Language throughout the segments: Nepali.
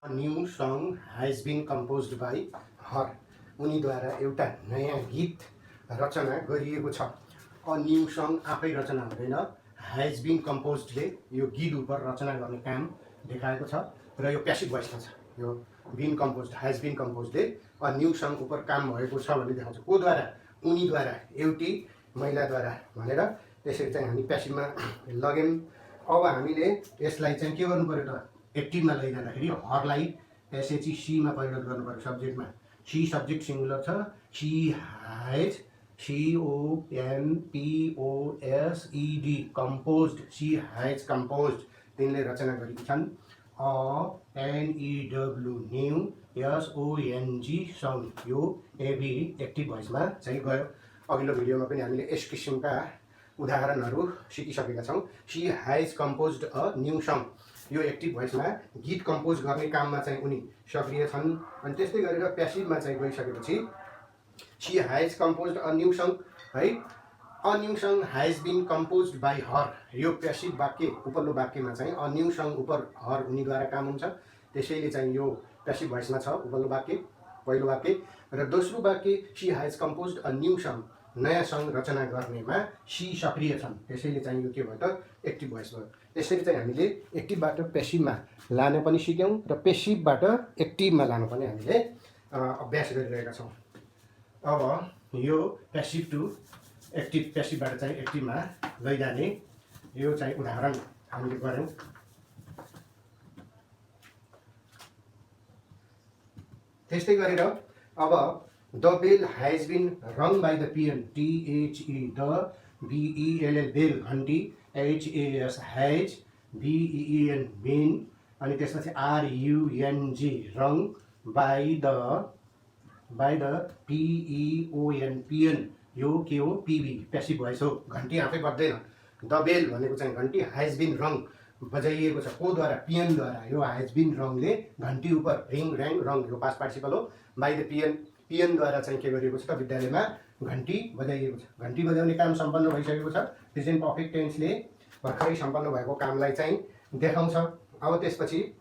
A new song has been composed by her. उनीद्वारा एउटा नयाँ गीत रचना गरिएको छ। अ न्यू सङ आफै रचना हुँदैन, हैज बिन कम्पोज्डले यो गीत उपर रचना गर्ने काम देखाएको छ र यो प्यासिभ भोइसमा छ। यो बिन कम्पोज्ड, हैज बिन कम्पोज्डले अ न्यू सङ उपर काम भएको छ भन्ने देखाउँछ। कोद्वारा? उनीद्वारा, एउटी महिलाद्वारा भनेर त्यसरी चाहिँ हामी प्यासिभमा लग्यौँ। अब हामीले यसलाई चाहिँ के गर्नु पर्यो त? एक्टिभमा लैजाँदाखेरि हरलाई एसएचई सीमा परिणत गर्नु पर्यो सब्जेक्टमा। सी सब्जेक्ट सिङ्गुलर छ। C has, COMPOSED composed, C has composed, तिनले रचना गरेकी छन्। NEW न्यू, SONG सङ, यो एबी एक्टिभ भोइसमा चाहिँ गयो। अघिल्लो भिडियोमा पनि हामीले यस किसिमका उदाहरणहरू सिकिसकेका छौँ। She has composed a new song, यो एक्टिभ भोइसमा गीत कम्पोज गर्ने काममा चाहिँ उनी सक्रिय छन्। अनि त्यस्तै गरेर प्यासिभमा चाहिँ गइसकेपछि she has composed a new song है। A new song has been composed by her, यो प्यासिभ वाक्य उपल्लो वाक्यमा चाहिँ अ न्यू सङ उपर हर उनीद्वारा काम हुन्छ, त्यसैले चाहिँ यो प्यासिभ भोइसमा छ उपल्लो वाक्य, पहिलो वाक्य। र दोस्रो वाक्य she has composed a new song, नयाँ सङ रचना गर्नेमा सी सक्रिय छन्, त्यसैले चाहिँ यो के भयो त? एक्टिभ भोइस भयो। त्यसरी चाहिँ हामीले एक्टिभबाट पेसिभमा लान पनि सिक्यौँ र पेसिभबाट एक्टिभमा लान पनि हामीले अभ्यास गरिरहेका छौँ। अब यो पेसिभ टु एक्टिभ, पेसिभबाट चाहिँ एक्टिभमा लैजाने यो चाहिँ उदाहरण हामीले गऱ्यौँ। त्यस्तै गरेर अब the bell has been rung by the PN, THE, the BELL बेल, घन्टी, HAS हैज, BEEN बिन, अनि त्यसपछि RUNG wrong, by the PEON PN, यो के हो? पिबी, प्यासिभ भोइस हो। घन्टी आफै बज्दैन। द बेल भनेको चाहिँ घन्टी, हैज बिन रङ बजाइएको छ कोद्वारा? पिएनद्वारा। यो हैज बिन रङले घन्टी उपर रिङ ऱ्याङ रङ, यो पास्ट पार्टिसिपल हो। बाई द पिएन, पिएनद्वारा चाहिँ के गरिएको छ त? विद्यालयमा घन्टी बजाइएको छ। घन्टी बजाउने काम सम्पन्न भइसकेको छ। प्रेजेन्ट पर्फेक्ट टेन्सले भर्खरै सम्पन्न भएको कामलाई चाहिँ देखाउँछ। अब त्यसपछि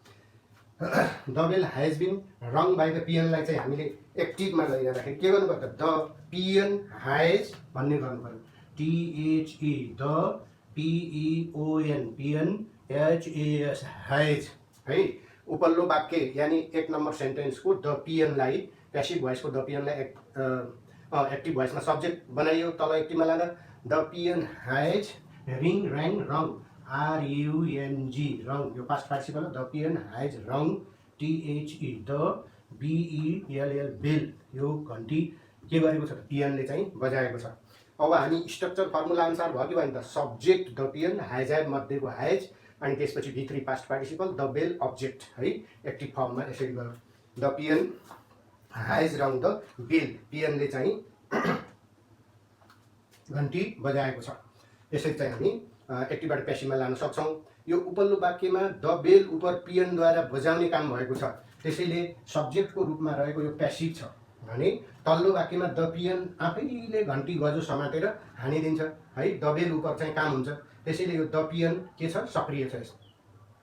the bell has been rung by the पिएनलाई चाहिँ हामीले एक्टिभमा लैजाँदाखेरि के गर्नु पर्छ? द पिएन हैज भन्ने गर्नु पर्यो। THE, the PEON PN, HAS has है। उपल्लो वाक्य यानि एक number सेन्टेन्सको the पिएनलाई, passive भोइसको the पिएनलाई active भोइसमा subject बनाइयो, तल एक्टिभमा लाँदा the peon has ring ऱ्याङ wrong, RUNG रङ, यो पास्ट पार्टिसिपल हो। The peon has wrong, THE, the BELL बेल, यो घन्टी के गरेको छ त? पिएनले चाहिँ बजाएको छ। अब हामी स्ट्रक्चर फर्मुला अनुसार भयो कि भएन त? Subject the peon, has have मध्येको हैज, अनि त्यसपछि भित्री past participle the bell object है। एक्टिभ फर्ममा यसरी गयो। The peon has rung the bell, पिएनले चाहिँ घन्टी बजाएको छ। यसरी चाहिँ हामी एक्टिभबाट पेसिभमा लान सक्छौँ। यो उपल्लो वाक्यमा द बेल उपर पिएनद्वारा बजाउने काम भएको छ, त्यसैले सब्जेक्टको रूपमा रहेको यो पेसिभ छ भने तल्लो वाक्यमा द पिएन आफैले घन्टी गजो समातेर हानिदिन्छ है। द बेल उपर चाहिँ काम हुन्छ, त्यसैले यो द पिएन के छ? सक्रिय छ।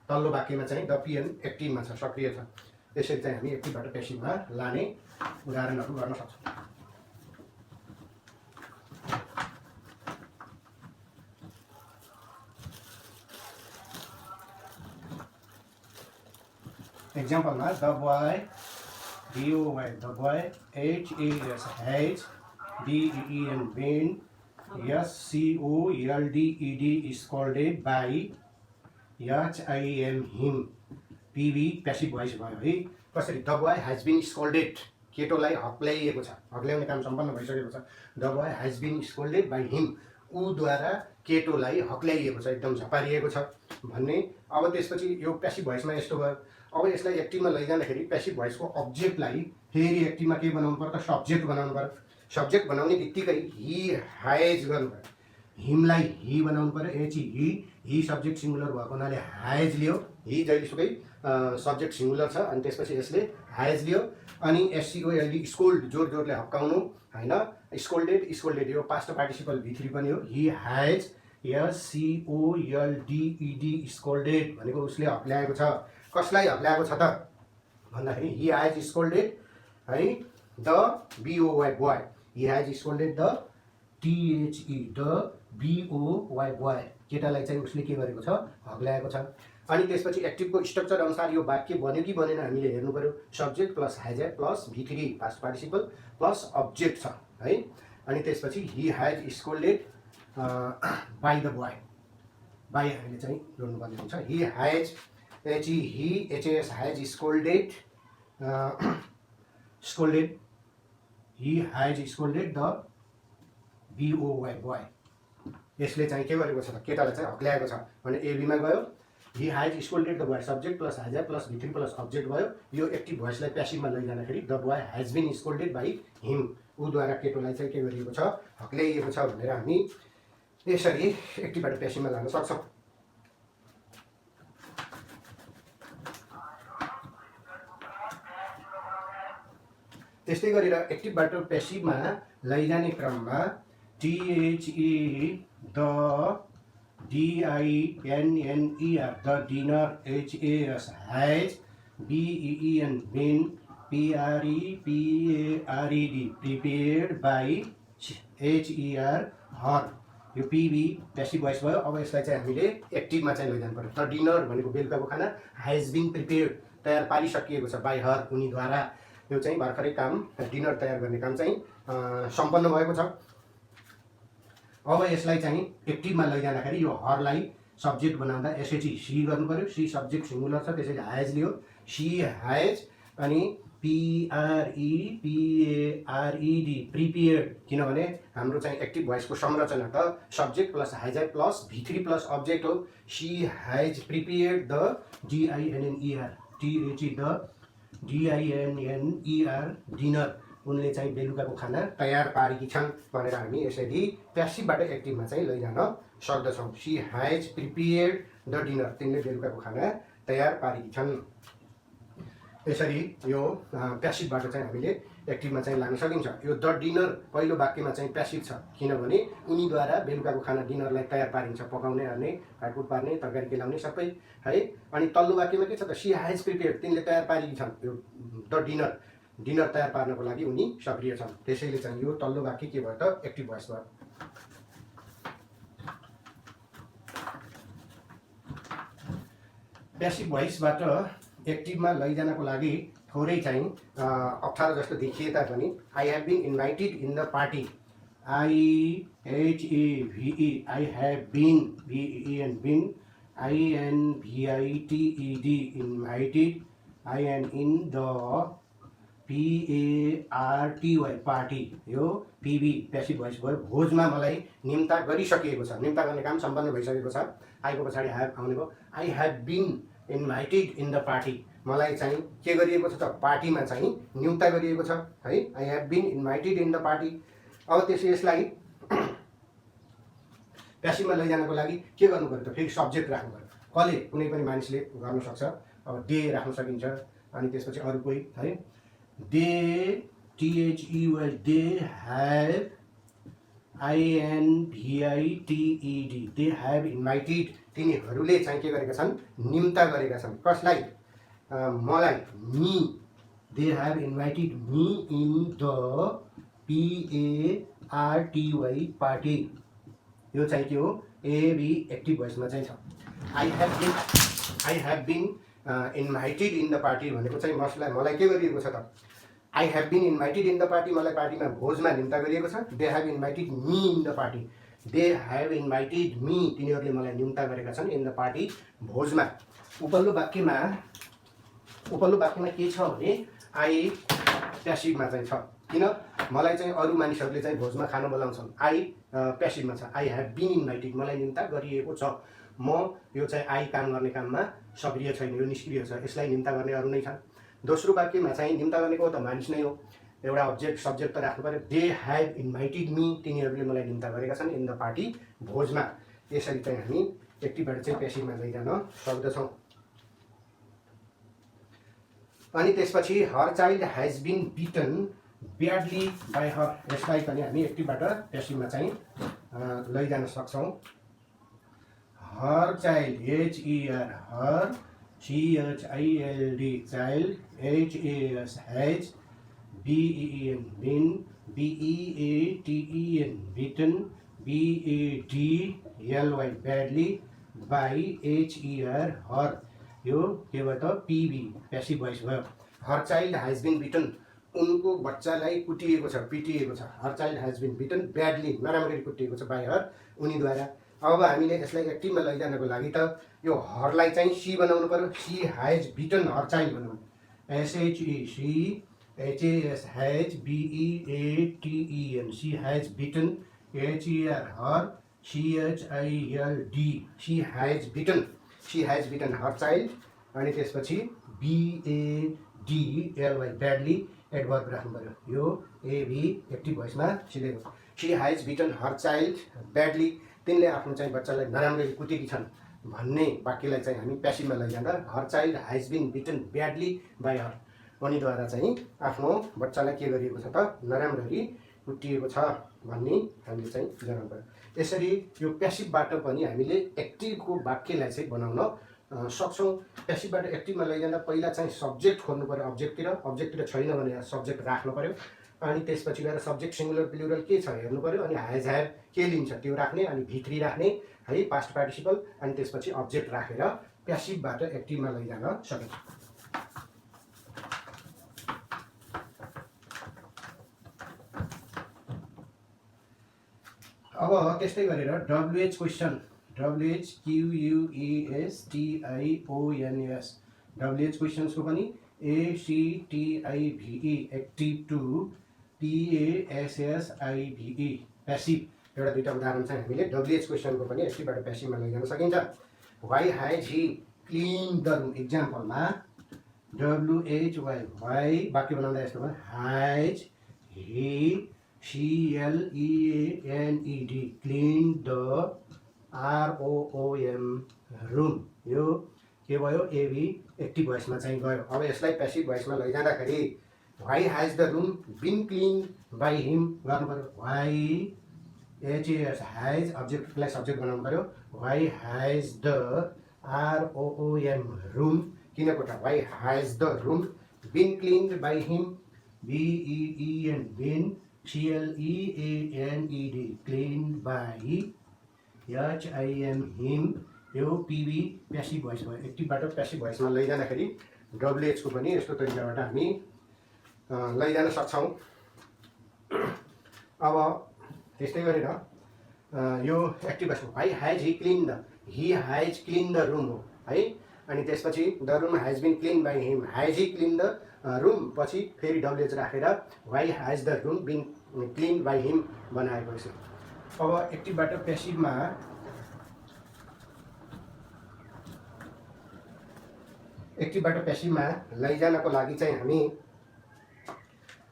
तल्लो वाक्यमा चाहिँ द पिएन एक्टिभमा छ, सक्रिय छ। त्यसरी चाहिँ हामी एक्टिभबाट पेसिभमा लाने उदाहरणहरू गर्न सक्छौँ। एक्जाम्पलमा the boy, DOY, the boy, HAS has, BEEN been, SCOLDED scolded by, HIM him, PV passive voice भयो है। कसरी? The boy has been scolded, केटोलाई हक्ल्याइएको छ, हक्ल्याउने काम सम्पन्न भइसकेको छ। The boy has been scolded by him, ऊद्वारा केटोलाई हक्ल्याइएको छ, एकदम झपारिएको छ भन्ने। अब त्यसपछि यो प्यासिभ भोइसमा यस्तो भयो। अब यसलाई एक्टिभमा लैजाँदाखेरि प्यासिभ भोइसको अब्जेक्टलाई फेरि एक्टिभमा के बनाउनु पर्यो त? सब्जेक्ट बनाउनु पर्यो। सब्जेक्ट बनाउने बित्तिकै हि हैज गर्नु पर्यो, हिमलाई हि बनाउनु पर्यो। हि सब्जेक्ट सिङ्गुलर भएको हुनाले हैज लियो। हि जहिलेसुकै सब्जेक्ट सिङ्गुलर छ, अनि त्यसपछि यसले हैज लियो। अनि SCOLD स्कोल्ड, जोड जोडले हप्काउनु होइन। स्कोल्डेड, स्कोल्डेड यो पास्ट पार्टिसिपल V3 पनि हो। हि हैज, SCOLDED स्कोल्डेड भनेको उसले हप्ल्याएको छ। कसलाई हप्ल्याएको छ त? भन्दाखेरि हि हेज स्कोल्डेड है the B O Y boy, he has scolded the T H E the B O Y boy, केटालाई चाहिँ उसले के गरेको छ, हग्लाएको छ। अनि त्यसपछि एक्टिभको स्ट्रक्चर अनुसार यो वाक्य बन्यो कि बनेन हामीले हेर्नु पर्यो। Subject plus has plus V3 past participle plus object छ है। अनि त्यसपछि he has scolded by the boy, by हामीले चाहिँ जोड्नुपर्ने हुन्छ। He has HES has scolded he has scolded the B O Y boy, यसले चाहिँ के गरेको छ त, केटालाई चाहिँ हक्ल्याएको छ भने एबीमा गयो। He has scolded the boy subject plus has plus V3 plus object भयो। यो एक्टिभ भोइसलाई प्यासिभमा लैजाँदाखेरि the boy has been scolded by him, ऊद्वारा केटोलाई चाहिँ के गरिएको छ, हक्ल्याइएको छ भनेर हामी यसरी एक्टिभबाट प्यासिभमा लान सक्छौँ। त्यस्तै गरेर एक्टिभबाट प्यासिभमा लैजाने क्रममा THE the DINNER the dinner HAS has BEEN been PREPARED prepared by HER her, यो पिबी प्यासिभ भोइस भयो। अब यसलाई चाहिँ हामीले एक्टिभमा चाहिँ लैजानु पर्यो। द डिनर भनेको बेलुकाको खाना, हेज बिन प्रिपेयर्ड तयार पारिसकिएको छ बाई हर उनीद्वारा, यो चाहिँ भर्खरै काम डिनर तयार गर्ने काम चाहिँ सम्पन्न भएको छ। अब यसलाई चाहिँ एक्टिभमा लैजाँदाखेरि यो हरलाई सब्जेक्ट बनाउँदा एसएचई सी गर्नु पर्यो। सी सब्जेक्ट सिङ्गुलर छ त्यसैले हेज लियो, सी हेज अनि PREPARED प्रिपेयर्ड, किनभने हाम्रो चाहिँ एक्टिभ भोइसको संरचना त subject plus has plus V3 plus object हो। She has prepared the DINNER THE the DINNER dinner, उनले चाहिँ बेलुकाको खाना तयार पारेकी छन् भनेर हामी यसरी प्यासिभबाट एक्टिभमा चाहिँ लैजान सक्दछौँ। C has prepared the dinner, तिनले बेलुकाको खाना तयार पारेकी छन्। यसरी यो प्यासिभबाट चाहिँ हामीले एक्टिभमा चाहिँ लान सकिन्छ। यो द डिनर पहिलो वाक्यमा चाहिँ प्यासिभ छ किनभने उनीद्वारा बेलुकाको खाना डिनरलाई तयार पारिन्छ, पकाउने अर्ने काटकुट पार्ने तरकारी केलाउने सबै है। अनि तल्लो वाक्यमा के छ त, सी हेज प्रिपेयर्ड, तिनले तयार पारेकी छन्। यो द डिनर तयार पार्नको लागि उनी सक्रिय छन्, त्यसैले चाहिँ यो तल्लो वाक्य के भयो त, एक्टिभ भोइस भयो। प्यासिभ भोइसबाट एक्टिभमा लैजानको लागि थोरै चाहिँ अप्ठ्यारो जस्तो देखिए तापनि I have been invited in the party, IHAVE I have been BEN been INVITED invited IN इन द PARTY पार्टी, यो पिबी प्यासिभ भोइस भयो। भोजमा मलाई निम्ता गरिसकिएको छ, निम्ता गर्ने काम सम्पन्न भइसकेको छ। आईको पछाडि हेभ आउने भयो। I have been invited in the party, मलाई चाहिँ के गरिएको छ त, पार्टीमा चाहिँ निम्ता गरिएको छ है। I have been invited in the party. अब यसलाई प्यासिभमा लैजानको लागि के गर्नु पर्यो त, फेरि सब्जेक्ट राख्नु पर्यो। कसले, कुनै पनि मानिसले गर्न सक्छ। अब दे राख्न सकिन्छ, अनि त्यसपछि अरू कोही है। They THEY they have INVITED they have invited, तिनीहरूले चाहिँ के गरेका छन्, निम्ता गरेका छन्। कसलाई, मलाई, me, they have invited me in the PARTY party, यो चाहिँ के हो, एबी एक्टिभ भोइसमा चाहिँ छ। I have been invited in the party भनेको चाहिँ मलाई के गरिएको छ त, I have been invited in the party, मलाई पार्टीमा भोजमा निम्ता गरिएको छ। They have invited me in the party, they have invited me, तिनीहरूले मलाई निम्ता गरेका छन् इन द पार्टी, भोजमा। उपल्लो वाक्यमा के छ भने आई प्यासिभमा चाहिँ छ, किन, मलाई चाहिँ अरू मानिसहरूले चाहिँ भोजमा खान बोलाउँछन्। आई प्यासिभमा छ। आई हेभ बिन इन्भाइटेड, मलाई निम्ता गरिएको छ। म यो चाहिँ आई काम गर्ने काममा सक्रिय छैन, यो निष्क्रिय छ, यसलाई निम्ता गर्ने अरू नै छन्। दोस्रो वाक्यमा चाहिँ निम्ता गर्नेको त मानिस नै हो, एउटा अब्जेक्ट सब्जेक्ट त राख्नु पर्यो। दे हेभ इन्भाइटेड मी, तिनीहरूले मलाई निम्ता गरेका छन् इन द पार्टी, भोजमा। यसरी चाहिँ हामी एक्टिभबाट चाहिँ प्यासिभमा लैजान सक्दछौँ। अनि त्यसपछि her child has been beaten badly by her, यसलाई पनि हामी एक्टिभबाट प्यासिभमा चाहिँ लैजान सक्छौँ। Her child HER her CHILD child, HAS has, BEEN bin, BEATEN beaten, BADLY badly, by HER her, यो के भयो त PV प्यासिभ भोइस भयो। हर चाइल्ड हेज बिन बिटन, उनको बच्चालाई कुटिएको छ, पिटिएको छ। Her child has been beaten badly, नराम्ररी कुटिएको छ, बाई हर, उनीद्वारा। अब हामीले यसलाई एक्टिभमा लैजानको लागि त यो हरलाई चाहिँ सी बनाउनु पर्यो। She has beaten her child बनाउनु, SHE HAS has, BEATEN she has beaten, HER her, CHILD she has beaten, she has beaten her child. अनि त्यसपछि BADLY ब्याडली एडभर्ब राख्नु पर्यो। यो एभी एक्टिभ भोइसमा सिधेको। She has beaten her child badly, तिनले आफ्नो चाहिँ बच्चालाई नराम्ररी कुटेकी छन् भन्ने वाक्यलाई चाहिँ हामी प्यासिभमा लैजाँदा her child has been beaten badly by her, उनीद्वारा चाहिँ आफ्नो बच्चालाई के गरिएको छ त नराम्ररी कुटिएको छ भन्ने हामीले चाहिँ जनाउनु पर्यो। यसरी यो प्यासिभबाट पनि हामीले एक्टिभको वाक्यलाई चाहिँ बनाउन सक्छौँ। प्यासिभबाट एक्टिभमा लैजाँदा पहिला चाहिँ सब्जेक्ट खोज्नु पर्यो अब्जेक्टतिर छैन भने सब्जेक्ट राख्नु पर्यो। अनि त्यसपछि गएर सब्जेक्ट सिङ्गुलर प्लुरल के छ हेर्नु पर्यो। अनि हेज ह्याभ के लिन्छ त्यो राख्ने, अनि V3 राख्ने है, पास्ट पार्टिसिपल। अनि त्यसपछि अब्जेक्ट राखेर प्यासिभबाट एक्टिभमा लैजान सकिन्छ। अब त्यस्तै गरेर WH क्वेसन, WHQUESTIONS, WH क्वेसन्सको पनि ACTIVE active to, PASSIVE passive. एउटा दुईवटा उदाहरण चाहिँ हामीले WH क्वेसनको पनि एक्टिभबाट प्यासिभमा लैजान सकिन्छ। Why has he clean the room, इक्जाम्पलमा WHY वाइ वाक्य बनाउँदा यस्तो भयो, has he CLEANED clean the ROOM room. यो के भयो एभी एक्टिभ भोइसमा चाहिँ गयो। अब यसलाई प्यासिभ भोइसमा लैजाँदाखेरि why has the room been clean by him गर्नु पर्यो। वाइ HAS हेज, अब्जेक्टलाई सब्जेक्ट बनाउनु पर्यो। Why has the ROOM room, किन कोठा, why has the room been cleaned by him, BEEN been, CLEANED cleaned by, HIM him. यो PV प्यासिभ भोइस भयो। एक्टिभबाट प्यासिभ भोइसमा लैजाँदाखेरि WH को पनि यस्तो तरिकाबाट हामी लैजान सक्छौँ। अब त्यस्तै गरेर यो एक्टिभ भोइसको why has he clean the, he has clean the room हो है। अनि त्यसपछि the room has been clean by him, has he clean the room, पछि फेरि WH राखेर why has the room been clean by him बनाएको छ। अब एक्टिभबाट प्यासिभमा लैजानको लागि चाहिँ हामी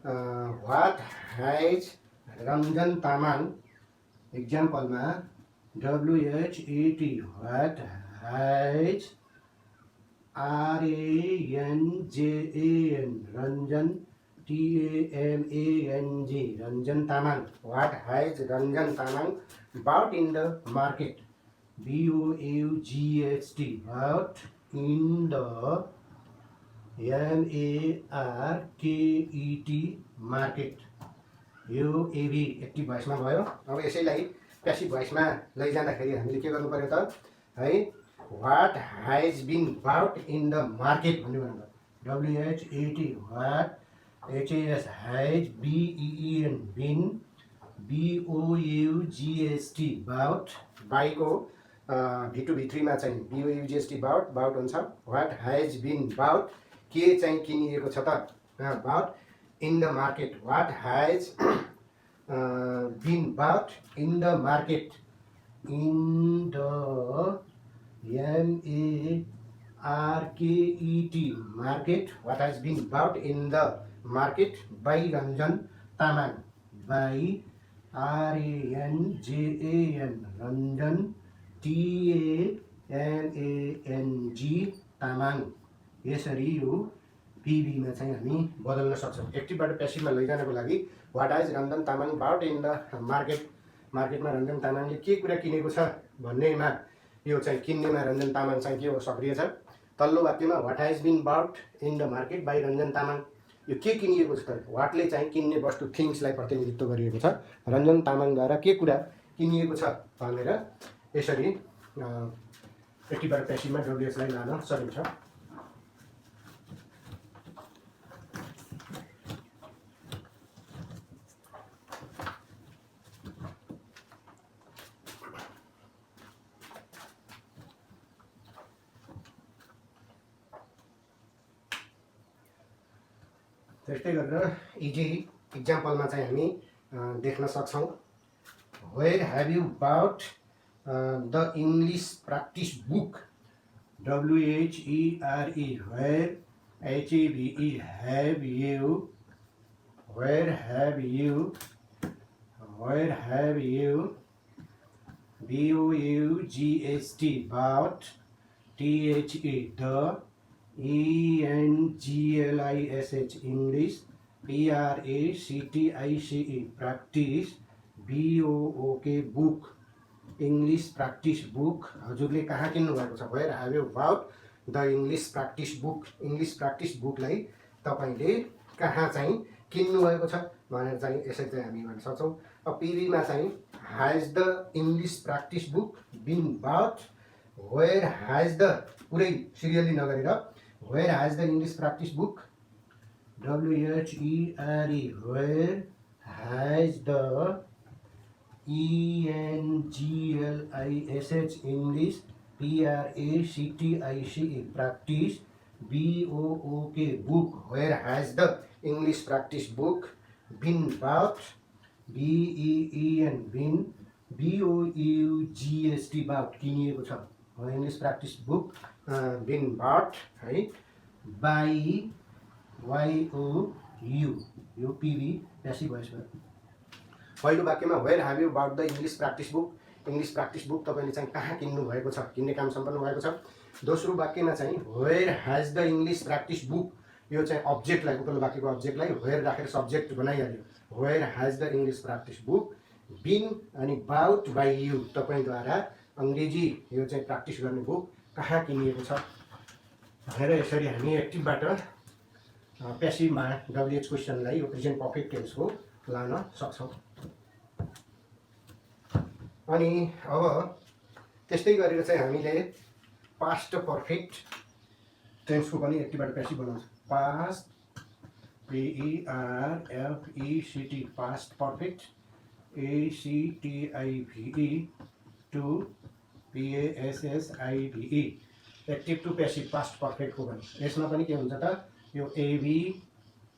व्हाट हेज रञ्जन तामाङ, इक्जाम्पलमा WHAT what has RANJAN Ranjan TAMANG Ranjan Tamang, what has Ranjan Tamang bought in the market, BOUGHT bought in the MARKET market. यो एभी एक्टिभ भोइसमा भयो। अब यसैलाई प्यासिभ भोइसमा लैजाँदाखेरि हामीले के गर्नु पर्यो त है, what has been bought in the market भन्ने भन्नु पर्यो। WHAT what, HAS has, BEEN been, BOUGHT bought, बाईको V2 V3 मा चाहिँ BOUGHT बाउट हुन्छ। व्हाट हेज बिन बाउट, के चाहिँ किनिएको छ त, bought in the market, what has been bought in the market, in the MARKET market, what has been bought in the market by Ranjan Tamang, by RANJAN Ranjan TAMANG Tamang. यसरी यो PVमा चाहिँ हामी बदल्न सक्छौँ। एक्टिभबाट प्यासिभमा लैजानको लागि what has Ranjan Tamang bought in the market, मार्केटमा रञ्जन तामाङले के कुरा किनेको छ भन्नेमा यो चाहिँ किन्नेमा रञ्जन तामाङ चाहिँ के हो सक्रिय छ। तल्लो वाक्यमा what has been bought in the market by Ranjan Tamang, यो के किनिएको छ त? व्हाटले चाहिँ किन्ने वस्तु थिङ्सलाई प्रतिनिधित्व गरिएको छ। रञ्जन तामाङद्वारा के कुरा किनिएको छ भनेर यसरी एक्टिभबाट प्यासिभमा डब्लुएचलाई लान सकिन्छ। त्यस्तै गरेर इजी इक्जाम्पलमा चाहिँ हामी देख्न सक्छौँ, where have you bought the English practice book, WHERE, where HEVE, have you, where have you, where have you, BOUGST, bought, THE, the, ENGLISH, English, PRACTICE, practice, BOOK, book, English practice book। हजुरले कहाँ किन्नु भएको छ? Where have you bought the English practice book, English practice बुकलाई तपाईँले कहाँ चाहिँ किन्नु भएको छ भनेर चाहिँ यसरी चाहिँ हामी भन्न सक्छौँ। अब पिबीमा चाहिँ has the English practice book been bought, where has the पुरै सिरियली नगरेर where has the English practice book, WHERE, where has the ENGLISH, English, PRACTICE, practice, BOOK, book, where has the English practice book been bought, BEEN, been, BOUGST, bought, किनिएको छ। English practice book been bought है बाई YOU, यो पिभी प्यासिभ भोइस भयो। पहिलो वाक्यमा where have you bought the English practice book, English practice book तपाईँले चाहिँ कहाँ किन्नु भएको छ, किन्ने काम सम्पन्न भएको छ। दोस्रो वाक्यमा चाहिँ where has the English practice book, यो चाहिँ अब्जेक्टलाई, उपल्लो वाक्यको अब्जेक्टलाई वेयर राखेर सब्जेक्ट बनाइहाल्यो। Where has the English practice book been अनि बाउट बाई यु, तपाईँद्वारा अङ्ग्रेजी यो चाहिँ प्र्याक्टिस गर्ने बुक कहाँ किनिएको छ भनेर यसरी हामी एक्टिभबाट प्यासिभमा WH क्वेसनलाई यो प्रेजेन्ट पर्फेक्ट टेन्सको लान सक्छौँ। अनि अब त्यस्तै गरेर चाहिँ हामीले पास्ट पर्फेक्ट टेन्सको पनि एक्टिभबाट प्यासिभ बनाउँछ। Past PERFECT, past perfect, ACTIVE, to PASSIVE, active to passive past पर्फेक्टको पनि। यसमा पनि के हुन्छ त, यो एबी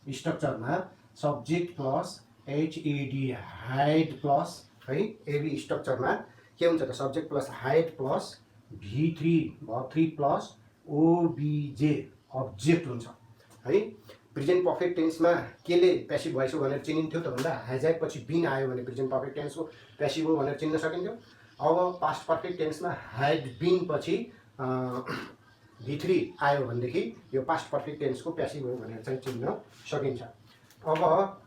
स्ट्रक्चरमा subject plus HED, had plus है, एबी स्ट्रक्चरमा के हुन्छ त, subject plus had plus V3 verb 3 plus OBJ object हुन्छ है। प्रेजेन्ट पर्फेक्ट टेन्समा केले प्यासिभ भोइस हो भनेर चिनिन्थ्यो त भन्दा हेज पछि बिन आयो भने प्रेजेन्ट पर्फेक्ट टेन्सको प्यासिभ हो भनेर चिन्न सकिन्थ्यो। अब पास्ट पर्फेक्ट टेन्समा ह्याड बिन पछि V3 आयो भनेदेखि यो पास्ट पर्फेक्ट टेन्सको प्यासिभ हो भनेर चाहिँ चिन्न सकिन्छ। अब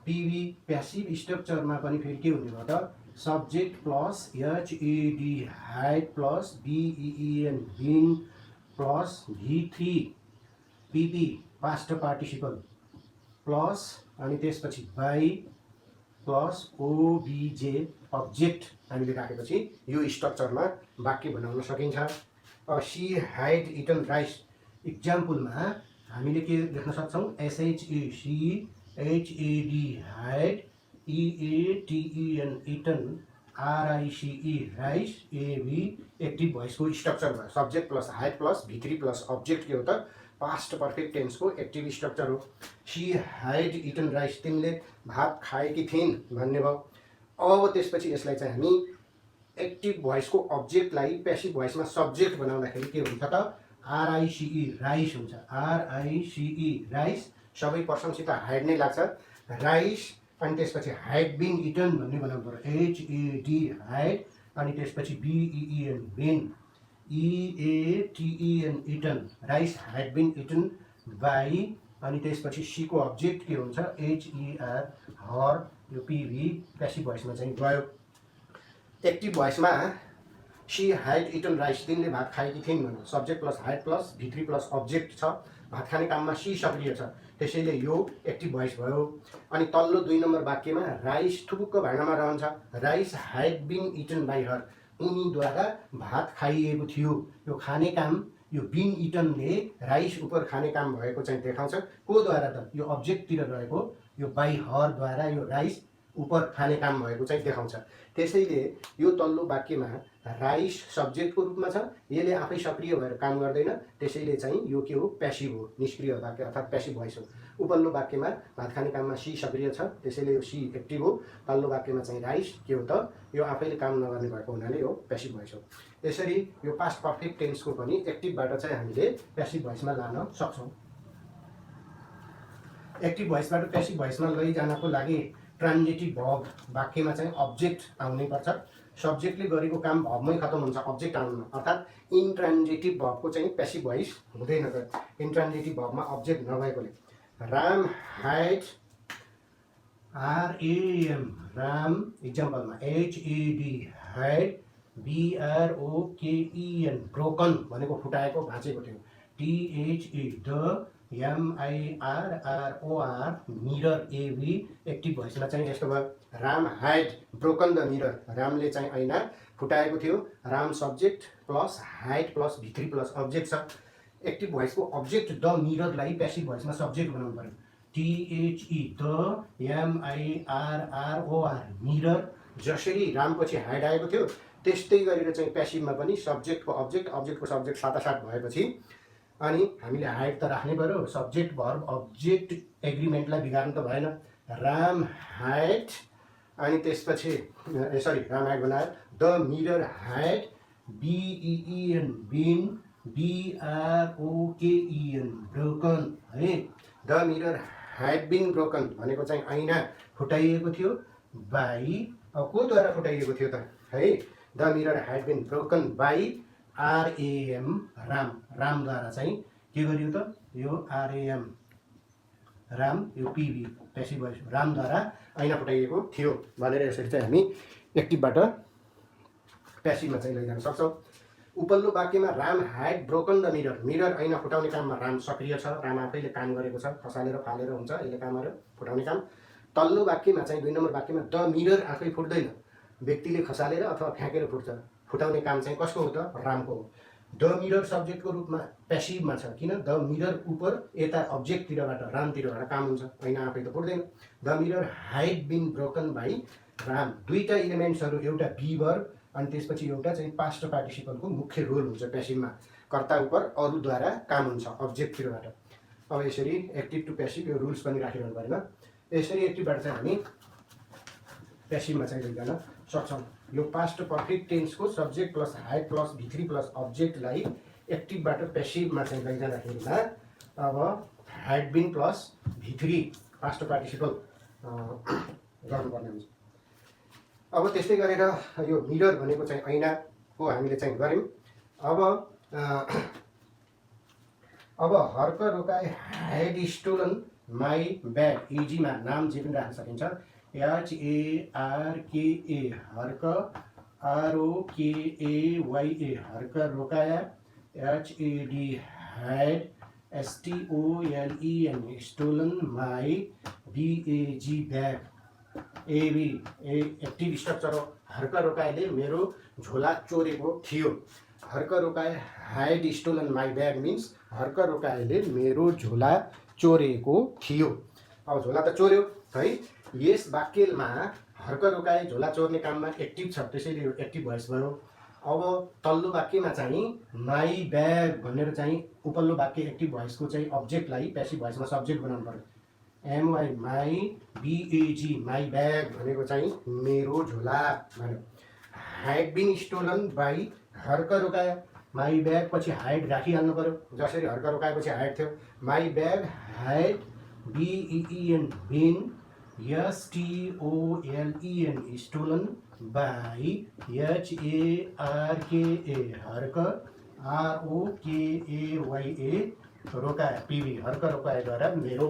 पिभी प्यासिभ स्ट्रक्चरमा पनि फेरि के हुने भयो त, subject plus HED, had plus BEEN, been plus V3 PP past participle plus अनि त्यसपछि बाई प्लस OBJ अब्जेक्ट हामीले राखेपछि यो स्ट्रक्चरमा वाक्य बनाउन सकिन्छ। सी हाइड इटन राइस इक्जाम्पलमा हामीले के लेख्न सक्छौँ, SHECHAD, had EATEN, eaten, RICE, rice, A B active भोइसको स्ट्रक्चर भयो। Subject plus had plus V3 plus object के हो त, पास्ट पर्फेक्ट टेन्सको एक्टिभ स्ट्रक्चर हो। सी हाइड इटन राइस, तिमीले भात खाएकी थिइन् भन्ने भयो। अब त्यसपछि यसलाई चाहिँ हामी एक्टिभ भोइसको अब्जेक्टलाई प्यासिभ भोइसमा सब्जेक्ट बनाउँदाखेरि के हुन्छ त, RICE, राइस हुन्छ। RICE, राइस, सबै पर्सनसित हाइड नै लाग्छ, राइस। अनि त्यसपछि हाइड बिन इटन भन्ने बनाउनु पर्यो, HED, हाइड, अनि त्यसपछि BEEN, been, EATEN, eaten, rice had been eaten by, अनि त्यसपछि सीको अब्जेक्ट के हुन्छ, HER, हर, यो पिभी प्यासिभ भोइसमा चाहिँ गयो। एक्टिभ भोइसमा सी ह्याड इटन राइस, तिनले भात खाएकी थिइन् भनेर subject plus had plus V3 plus object छ। भात खाने काममा सी सक्रिय छ, त्यसैले यो एक्टिभ भोइस भयो। अनि तल्लो 2 नम्बर वाक्यमा राइस थुपुक्क भाँडामा रहन्छ। Rice had been eaten by her, उनीद्वारा भात खाइएको थियो। यो खाने काम, यो बिन इटनले राइस उप खाने काम भएको चाहिँ देखाउँछ। कोद्वारा त, यो अब्जेक्टतिर रहेको यो बाई हरद्वारा यो राइस उप खाने काम भएको चाहिँ देखाउँछ। त्यसैले यो तल्लो वाक्यमा राइस सब्जेक्टको रूपमा छ, यसले आफै सक्रिय भएर काम गर्दैन, त्यसैले चाहिँ यो के हो, प्यासिभ हो, निष्क्रिय वाक्य अर्थात् प्यासिभ भोइस हो। उपल्लो वाक्यमा भात खाने काममा सी सक्रिय छ, त्यसैले यो सी एक्टिभ हो। तल्लो वाक्यमा चाहिँ राइस के हो त, यो आफैले काम नगर्ने भएको हुनाले यो प्यासिभ भोइस हो। यसरी यो पास्ट पर्फेक्ट टेन्सको पनि एक्टिभबाट चाहिँ हामीले प्यासिभ भोइसमा लान सक्छौँ। एक्टिभ भोइसबाट प्यासिभ भोइसमा लैजानको लागि ट्रान्जिटिभ भर्ब वाक्यमा चाहिँ अब्जेक्ट आउनै पर्छ। सब्जेक्टले गरेको काम भर्बमै खतम हुन्छ, अब्जेक्ट आउनु, अर्थात् इन्ट्रान्जिटिभ भर्बको चाहिँ प्यासिभ भोइस हुँदैन। इन्ट्रान्जिटिभ भर्बमा अब्जेक्ट नभएकोले राम ह्याड RAM, राम इक्जाम्पलमा HAD, ह्याड BROKEN, ब्रोकन भनेको फुटाएको भाँचेको थियो। THE, the MIRROR, mirror AV active भोइसमा चाहिँ यस्तो भयो। Ram had broken the mirror, रामले चाहिँ ऐना फुटाएको थियो। Ram subject plus had plus V3 plus object छ। एक्टिभ भोइसको अब्जेक्ट द मिररलाई प्यासिभ भोइसमा सब्जेक्ट बनाउनु पर्यो। THE, द MIRROR, मिरर, जसरी रामपछि ह्याड आएको थियो त्यस्तै गरेर चाहिँ प्यासिभमा पनि सब्जेक्टको अब्जेक्ट, अब्जेक्टको सब्जेक्ट साटासाट भएपछि अनि हामीले ह्याड त राख्नै पर्यो। सब्जेक्ट भर्ब अब्जेक्ट एग्रिमेन्टलाई बिगार्नु त भएन। राम ह्याड अनि त्यसपछि राम ह्याड बनायो। The mirror had BEEN, been, BROKEN, broken है। The mirror had been broken भनेको चाहिँ ऐना फुटाइएको थियो बाई, अब कोद्वारा फुटाइएको थियो त है। The mirror had been broken by RAM, Ram, रामद्वारा चाहिँ के गरियो त, यो RAM, राम, यो PV प्यासिभ भोइस, रामद्वारा ऐना फुटाइएको थियो भनेर यसरी चाहिँ हामी एक्टिभबाट प्यासिभमा चाहिँ लैजान सक्छौँ। उपल्लो वाक्यमा Ram had broken the mirror, mirror ऐना फुटाउने काममा राम सक्रिय छ, राम आफैले काम गरेको छ, खसालेर फालेर हुन्छ यसले काम गर्यो फुटाउने काम। तल्लो वाक्यमा चाहिँ 2 नम्बर वाक्यमा द मिरर आफै फुट्दैन, व्यक्तिले खसालेर अथवा फ्याँकेर फुट्छ। फुटाउने काम चाहिँ कसको हो त, रामको हो। द मिरर सब्जेक्टको रूपमा प्यासिभमा छ, किन, द मिरर उप यता अब्जेक्टतिरबाट रामतिरबाट काम हुन्छ, ऐना आफै त फुट्दैन। The mirror had been broken by Ram, दुईवटा इलिमेन्ट्सहरू, एउटा बी वर्ब अनि त्यसपछि एउटा चाहिँ पास्ट पार्टिसिपलको मुख्य रोल हुन्छ प्यासिभमा, कर्ता उप अरूद्वारा काम हुन्छ अब्जेक्टतिरबाट। अब यसरी एक्टिभ टु प्यासिभ यो रुल्स पनि राखिरहनु परेन। यसरी एक्टिभबाट चाहिँ हामी प्यासिभमा चाहिँ लैजान सक्छौँ। यो पास्ट पर्फेक्ट टेन्सको subject plus had plus V3 plus अब्जेक्टलाई एक्टिभबाट प्यासिभमा चाहिँ लैजाँदाखेरिमा अब had been plus V3 past participle गर्नुपर्ने हुन्छ। अब त्यस्तै गरेर यो मिरर भनेको चाहिँ ऐनाको हामीले चाहिँ गऱ्यौँ। अब Harka Rokaya had stolen my bag, इजीमा नाम जे पनि राख्न सकिन्छ। HARKA, Harka, ROKAYA, Harka Rokaya. HAD, had, STOLEN, stolen my, BAG, bag. AB active structure हो। हर्क रोकाएले मेरो झोला चोरेको थियो। Harka Rokaya had stolen my bag means Harka रोकाएले मेरो झोला चोरेको थियो। अब झोला त चोर्यो है। यस वाक्यमा हर्क रोकाए झोला चोर्ने काममा एक्टिभ छ, त्यसैले यो एक्टिभ भोइस भयो। अब तल्लो वाक्यमा चाहिँ माई ब्याग भनेर चाहिँ उपल्लो वाक्य एक्टिभ भोइसको चाहिँ अब्जेक्टलाई प्यासिभ भोइसमा सब्जेक्ट बनाउनु पर्यो। MY, my, BAG, my bag भनेको चाहिँ मेरो झोला भन्यो। Had been stolen by, Harka Rokaya, my bag पछि ह्याड राखिहाल्नु पर्यो, जसरी हर्क रोकाएपछि ह्याड थियो। My bag had BEEN, been, STOLEN, stolen by, HARKA, Harka, ROKAYA, Rokaya, PV, Harka रोकाएद्वारा मेरो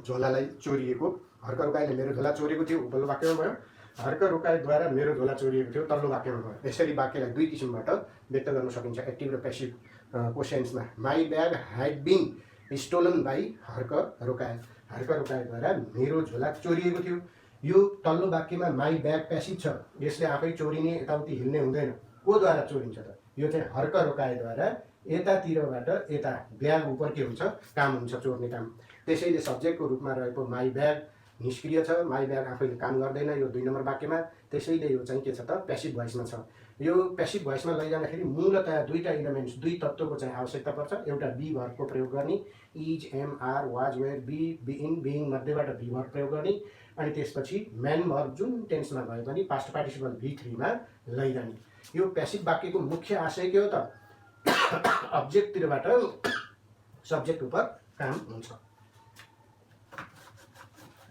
झोलालाई चोरिएको, हर्क रोकाएले मेरो झोला चोरेको थियो उपल्लो वाक्यमा भयो। हर्क रोकाइद्वारा मेरो झोला चोरिएको थियो तल्लो वाक्यमा भयो। यसरी वाक्यलाई दुई किसिमबाट व्यक्त गर्न सकिन्छ एक्टिभ र पेसिभ क्वेसन्समा। My bag had been stolen by Harka Rokaya. Harka रोकायद्वारा मेरो झोला चोरिएको थियो। यो तल्लो वाक्यमा माई ब्याग पेसिभ छ, यसले आफै चोरिने यताउति हिँड्ने हुँदैन। कोद्वारा चोरिन्छ त? यो चाहिँ हर्क रोकायद्वारा यतातिरबाट यता ब्याग उपर के हुन्छ, काम हुन्छ, चोर्ने काम। त्यसैले सब्जेक्टको रूपमा रहेको माई ब्याग निष्क्रिय छ, माई ब्याग आफैले काम गर्दैन यो 2 नम्बर वाक्यमा। त्यसैले यो चाहिँ के छ त, पेसिभ भोइसमा छ। यो पेसिभ भोइसमा लैजाँदाखेरि मूलतया दुईटा इलिमेन्ट्स, दुई तत्त्वको चाहिँ आवश्यकता पर्छ। एउटा बी भर्बको प्रयोग गर्ने, is, am, are, was, were, been, being मध्येबाट बी भर्ब प्रयोग गर्ने, अनि त्यसपछि म्यान भर्ब जुन टेन्समा भए पनि पास्ट पार्टिसिपल V3 मा लैजाने। यो पेसिभ वाक्यको मुख्य आशय के हो त, अब्जेक्टतिरबाट सब्जेक्ट उपर काम हुन्छ।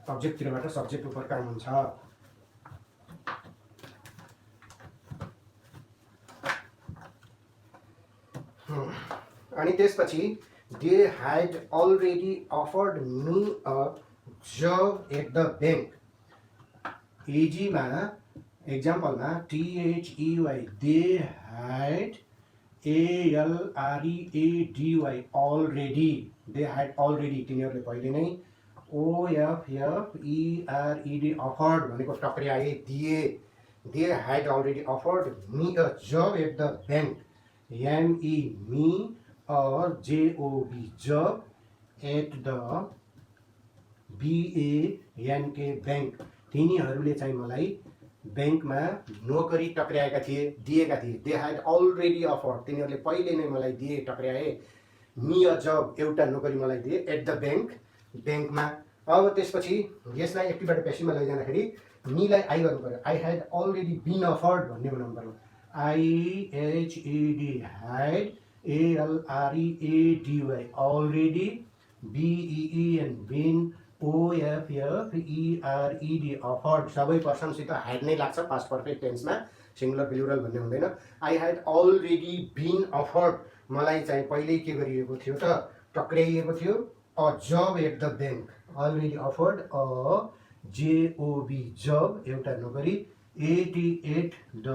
अब्जेक्टतिरबाट सब्जेक्ट उपर काम हुन्छ। अनि त्यसपछि they had already offered me a job at the bank. एजीमा एक्जाम्पलमा THEY they had ALREADY already, they had already, तिनीहरूले पहिले नै OFFERED अफर्ड भनेको टक्र्याए, दिए। They had already offered me a job at the bank, ME me or JOB job at the BANK bank. तिनीहरूले चाहिँ मलाई ब्याङ्कमा नोकरी टक्र्याएका थिए, दिएका थिए। दे ह्याड अलरेडी अफर्ड, तिनीहरूले पहिले नै मलाई दिए, टक्र्याए। मी अ जब, एउटा नोकरी मलाई दिए, एट द ब्याङ्क, ब्याङ्कमा। अब त्यसपछि यसलाई एक्टिभबाट पेसिभमा लैजाँदाखेरि मीलाई आई गर्नु पर्यो। I had already been offered भन्ने बनाउनु पर्यो। IHED had ALREADY already, BEEN been, OFFERED offered. सबै पर्सनसित ह्याड नै लाग्छ पास्ट पर्फेक्ट टेन्समा, सिङ्गुलर प्लुरल भन्ने हुँदैन। I had already been offered, मलाई चाहिँ पहिल्यै के गरिएको थियो त, टक्र्याइएको थियो। A job at the bank, already offered a JOB job, एउटा नोकरी, एट द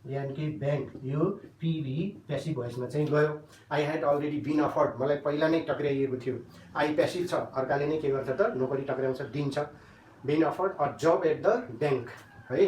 BANK ब्याङ्क, यो PV पेसिभ भोइसमा चाहिँ गयो। I had already been offered, मलाई पहिला नै टक्र्याइएको थियो। आई पेसिभ छ, अर्काले नै के गर्छ त, नोकरी टक्र्याउँछ, दिन्छ। Been offered a job at the bank है,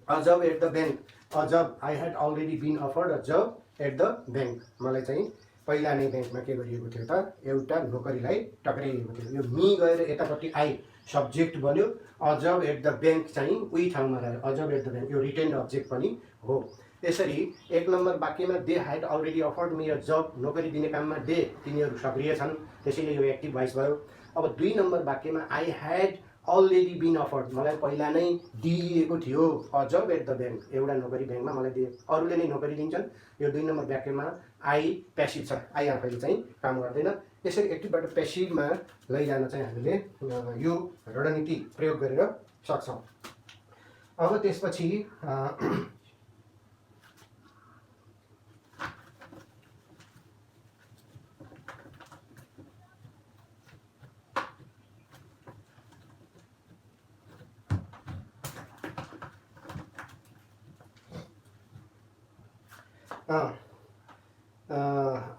a job at the bank. A job, I had already been offered a job at the bank, मलाई चाहिँ पहिला नै ब्याङ्कमा के गरिएको थियो त, एउटा नोकरीलाई टक्र्याइएको थियो। यो मी गएर यतापट्टि आई सब्जेक्ट बन्यो। A job at the bank चाहिँ उही ठाउँमा रह्यो, a job at the bank, यो रिटेन्ड अब्जेक्ट पनि हो। यसरी 1 नम्बर वाक्यमा they had already offered me a job, नोकरी दिने काममा दे, तिनीहरू सक्रिय छन्, त्यसैले यो एक्टिभ भोइस भयो। अब 2 नम्बर वाक्यमा I had already been offered, मलाई पहिला नै दिइएको थियो। A job at the bank, एउटा नोकरी ब्याङ्कमा मलाई दिए, अरूले नै नोकरी दिन्छन्। यो 2 नम्बर वाक्यमा आई पेसिभ छ, आई आफैले चाहिँ काम गर्दैन। यसरी एक्टिभबाट पेसिभमा लैजान चाहिँ हामीले यो रणनीति प्रयोग गरेर सक्छौँ। अब त्यसपछि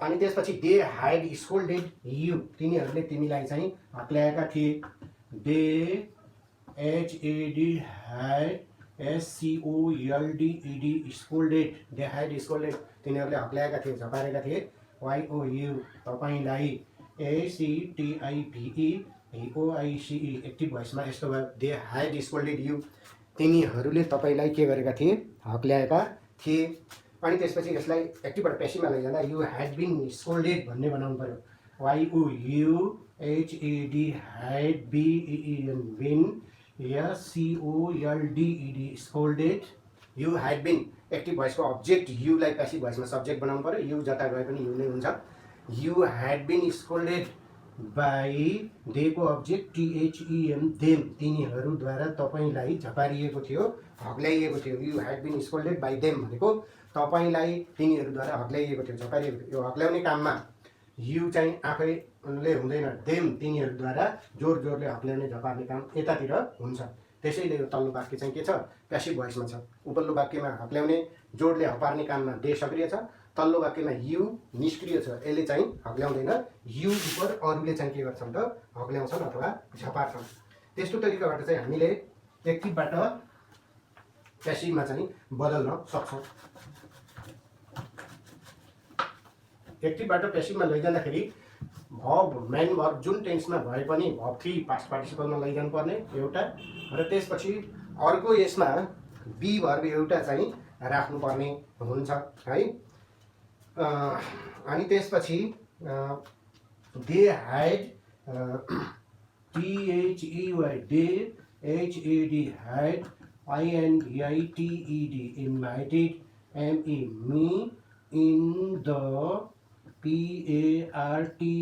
अनि त्यसपछि दे ह्याड स्कोल्डेड यु, तिनीहरूले तिमीलाई चाहिँ हक्ल्याएका थिए। They HAD had SCOLDED scolded, they had scolded, तिनीहरूले हक्ल्याएका थिए, झपारेका थिए। YOU तपाईँलाई, ACTIVE OICE एक्टिभ भोइसमा यस्तो भयो। दे ह्याड स्कोल्डेड यु, तिनीहरूले तपाईँलाई के गरेका थिए, हक्ल्याएका थिए। अनि त्यसपछि यसलाई एक्टिभबाट पेसिभमा लैजाँदा यु ह्याड बिन स्कोल्डेड भन्ने बनाउनु पर्यो। YOUHAD had BEEN been, SCOLDED scolded. You had been active भोइसको अब्जेक्ट युलाई पेसिभ भोइसमा सब्जेक्ट बनाउनु पर्यो। यु जता गए पनि यु नै हुन्छ। You had been scolded by, देको अब्जेक्ट THEM देम, तिनीहरूद्वारा तपाईँलाई झपारिएको थियो, हक्ल्याइएको थियो। You had been scolded by them भनेको तपाईँलाई तिनीहरूद्वारा हक्ल्याइएको थियो, झपारिएको थियो। यो हक्ल्याउने काममा यु चाहिँ आफैले हुँदैन, देम तिनीहरूद्वारा जोर जोरले हक्ल्याउने झपार्ने काम यतातिर हुन्छ। त्यसैले यो तल्लो वाक्य चाहिँ के छ, प्यासिभ भोइसमा छ। उपल्लो वाक्यमा हक्ल्याउने जोडले हपार्ने काममा दे सक्रिय छ, तल्लो वाक्यमा यु निष्क्रिय छ, यसले चाहिँ हक्ल्याउँदैन। यु उपर अरूले चाहिँ के गर्छन् त, हक्ल्याउँछन् अथवा झपार्छन्। त्यस्तो तरिकाबाट चाहिँ हामीले एक्टिभबाट प्यासिभमा चाहिँ बदल्न सक्छौँ। एक्टिभबाट प्यासिभमा लैजाँदाखेरि भर्ब मेन भर्ब जुन टेन्समा भए पनि भर्ब 3 पास्ट पार्टिसिपलमा लैजानु पर्ने एउटा, र त्यसपछि अर्को यसमा बी भर्ब एउटा चाहिँ राख्नुपर्ने हुन्छ है। अनि त्यसपछि they had THEY they HAD had INVITED invited ME me in the PARTY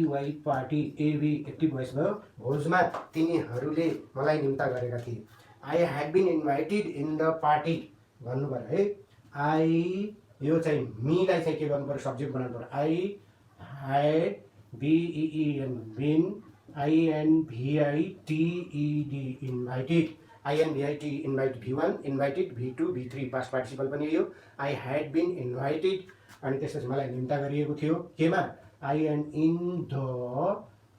party AV active voice भयो। भोजमा तिनीहरूले मलाई निम्ता गरेका थिए। I had been invited in the party भन्नु पर्यो है। आई यो चाहिँ मीलाई चाहिँ के गर्नु पर्यो, सब्जेक्ट बनाउनु पर्यो। I had BEEN been INVITED invited, INVIT invite V1, invited V2 V3 past participle पनि यो। आई ह्याड बिन इन्भाइटेड अनि त्यसपछि मलाई निम्ता गरिएको थियो केमा, I am in the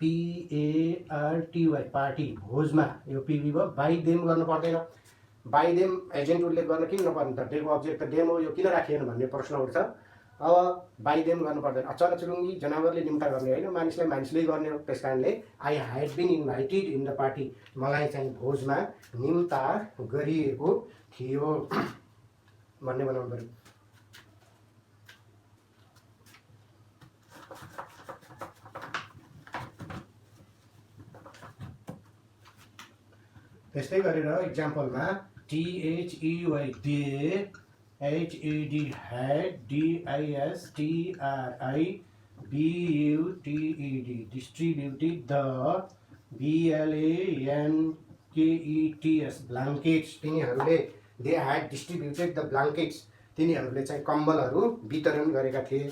PARTY party भोजमा, यो पिभी भयो। बाई देम गर्नु पर्दैन, बाई देम एजेन्ट उल्लेख गर्न किन नपर्ने त, डेको अब्जेक्ट त डेम हो, यो किन राखिएन भन्ने प्रश्न उठ्छ। अब बाई देम गर्नु पर्दैन, चराचुरुङ्गी जनावरले निम्ता गर्ने होइन, मानिसलाई मानिसले गर्ने हो। त्यस कारणले I had been invited in the party, मलाई चाहिँ भोजमा निम्ता गरिएको थियो भन्ने बनाउनु पर्यो। त्यस्तै गरेर इक्जाम्पलमा THEY they HAD had DISTRI BUTED distributed the BLANKETS ब्ल्याङ्केट्स, तिनीहरूले दे ह्याड डिस्ट्रिब्युटेड द ब्ल्याङ्केट्स, तिनीहरूले चाहिँ कम्बलहरू वितरण गरेका थिए।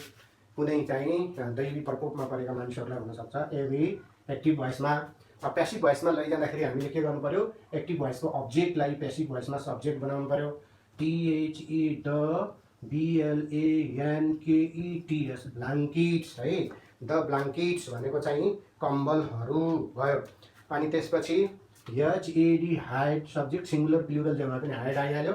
कुनै चाहिँ दैवी प्रकोपमा परेका मानिसहरूलाई हुनसक्छ एभी एक्टिभ भोइसमा। प्यासिभ भोइसमा लैजाँदाखेरि हामीले के गर्नु पर्यो, एक्टिभ भोइसको अब्जेक्टलाई प्यासिभ भोइसमा सब्जेक्ट बनाउनु पर्यो। THE द BLANKETS ब्ल्याङ्केट्स है, द ब्ल्याङ्केट्स भनेको चाहिँ कम्बलहरू भयो। अनि त्यसपछि HAD had subject singular plural जेमा पनि ह्याड आइहाल्यो।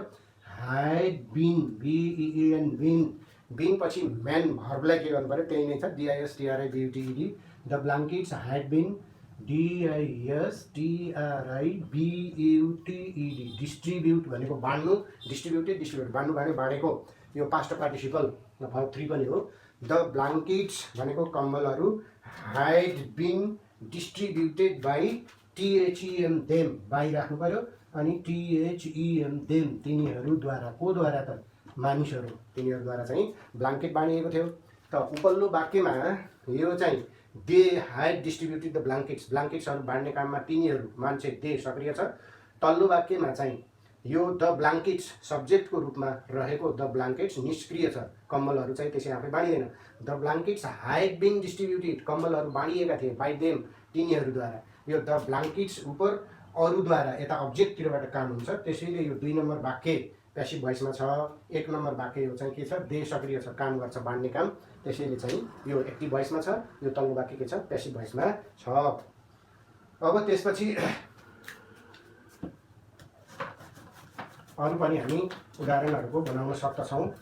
ह्याड बिन BEN बिन, बिन पछि मेन भर्बलाई के गर्नु पर्यो, त्यही नै छ DISTRI BUTED, the blankets had been DISTRI BUTED distribute भनेको बाँड्नु, डिस्ट्रिब्युटेड डिस्ट्रिब्युट बाँड्नु भने बाँडेको, यो पास्ट पार्टिसिपल भर्ब 3 पनि हो। द ब्ल्याङ्केट्स भनेको कम्बलहरू, had been distributed by THEM them, by राख्नु पर्यो। अनि THEM देम तिनीहरूद्वारा, कोद्वारा त, मानिसहरू, तिनीहरूद्वारा चाहिँ ब्ल्याङ्केट बाँडिएको थियो। त उपल्लो वाक्यमा यो चाहिँ दे ह्याड डिस्ट्रिब्युटेड द ब्ल्याङ्केट्स, ब्ल्याङ्केट्सहरू बाँड्ने काममा तिनीहरू मान्छे दे सक्रिय छ। तल्लो वाक्यमा चाहिँ यो द ब्ल्याङ्केट्स सब्जेक्टको रूपमा रहेको द ब्ल्याङ्केट्स निष्क्रिय छ, कम्बलहरू चाहिँ त्यसै आफै बाँडिँदैन। The blankets had been distributed, कम्बलहरू बाँडिएका थिए बाई देम तिनीहरूद्वारा। यो द ब्ल्याङ्केट्स उपर अरूद्वारा यता अब्जेक्टतिरबाट काम हुन्छ, त्यसैले यो 2 नम्बर वाक्य प्यासिभ भोइसमा छ। 1 नम्बर वाक्य यो चाहिँ के छ, दे सक्रिय छ, काम गर्छ, बाँड्ने काम, त्यसैले चाहिँ यो एक्टिभ भोइसमा छ। यो तल्लो वाक्य के छ, प्यासिभ भोइसमा छ। अब त्यसपछि अरू पनि हामी उदाहरणहरूको बनाउन सक्दछौँ।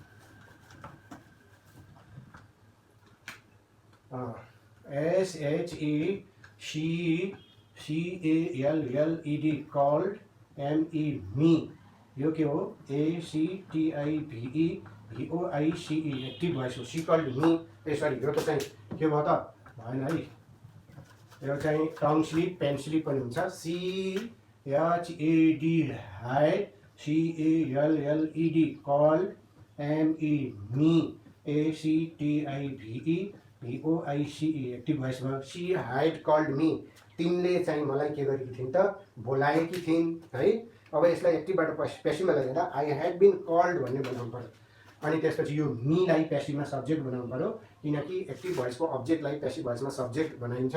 SHECALLED कल्ड ME मी, यो के हो, ACTIVE VOICE एक्टिभ भोइस हो। सी कल्ड मी, सरी यो त चाहिँ के भयो त, भएन है, यो चाहिँ टङ स्लिप पेन स्लिप पनि हुन्छ। CHAD had CALLED called ME me, ACTIVE VOICE active voice भयो। सी ह्याड कल्ड मी, तिनले चाहिँ मलाई के गरेकी थिइन् त, बोलाएकी थिइन् है। अब यसलाई एक्टिभबाट प्यासिभमा लैजाँदा आई ह्याड बिन कल्ड भन्ने बनाउनु पर्यो। अनि त्यसपछि यो मीलाई प्यासिभमा सब्जेक्ट बनाउनु पर्यो, किनकि एक्टिभ भोइसको अब्जेक्टलाई प्यासिभ भोइसमा सब्जेक्ट बनाइन्छ।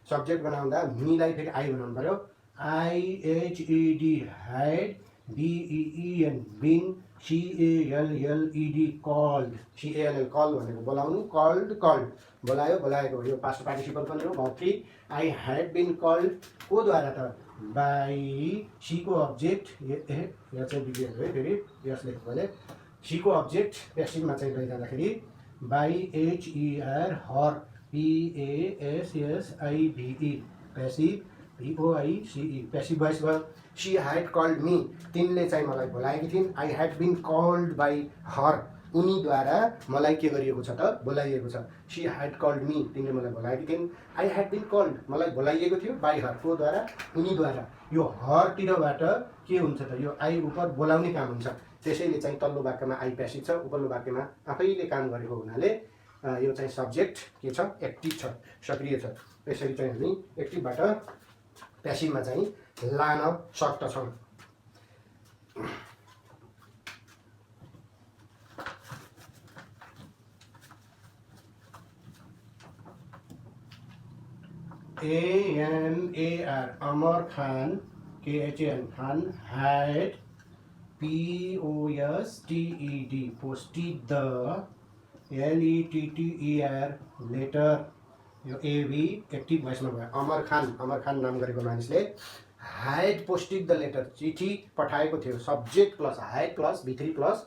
सब्जेक्ट बनाउँदा मीलाई फेरि आई बनाउनु पर्यो। IHED had, BEEN been, CALLED called, CALL call भनेको बोलाउनु, called बोलायो बोलाएको, यो पास्ट पार्टिसिपल पनि हो भाउ 3 I had been called को द्वारा त by सी को अब्जेक्ट यहाँ चाहिँ बिग्रियो है फेरि यस लेख्नु भने सी को अब्जेक्ट प्यासिभमा चाहिँ लैजाँदाखेरि by HER her PASSIVE passive VOICE passive voice भयो सी ह्याड कल्ड मी तिनले चाहिँ मलाई बोलाएकी थिइन् I had been called by her उनीद्वारा मलाई के गरिएको छ त बोलाइएको छ सी ह्याड कल्ड मी तिनले मलाई बोलाएकी थिइन् आई ह्याड बिन कल्ड मलाई बोलाइएको थियो बाई हर को द्वारा उनीद्वारा यो हरतिरबाट के हुन्छ त यो आई उपर बोलाउने काम हुन्छ त्यसैले चाहिँ तल्लो वाक्यमा आई प्यासिभ छ उपल्लो वाक्यमा आफैले काम गरेको हुनाले यो चाहिँ सब्जेक्ट के छ एक्टिभ छ सक्रिय छ त्यसरी चाहिँ हामी एक्टिभबाट प्यासिभमा चाहिँ लान सक्दछौँ AMAR Amar Khan KHAN Khan had POSTED posted the LETTER letter यो एभी एक्टिभ भोइसमा भयो अमर खान नाम गरेको मानिसले ह्याड पोस्टेड द लेटर चिठी पठाएको थियो subject plus had plus V3 plus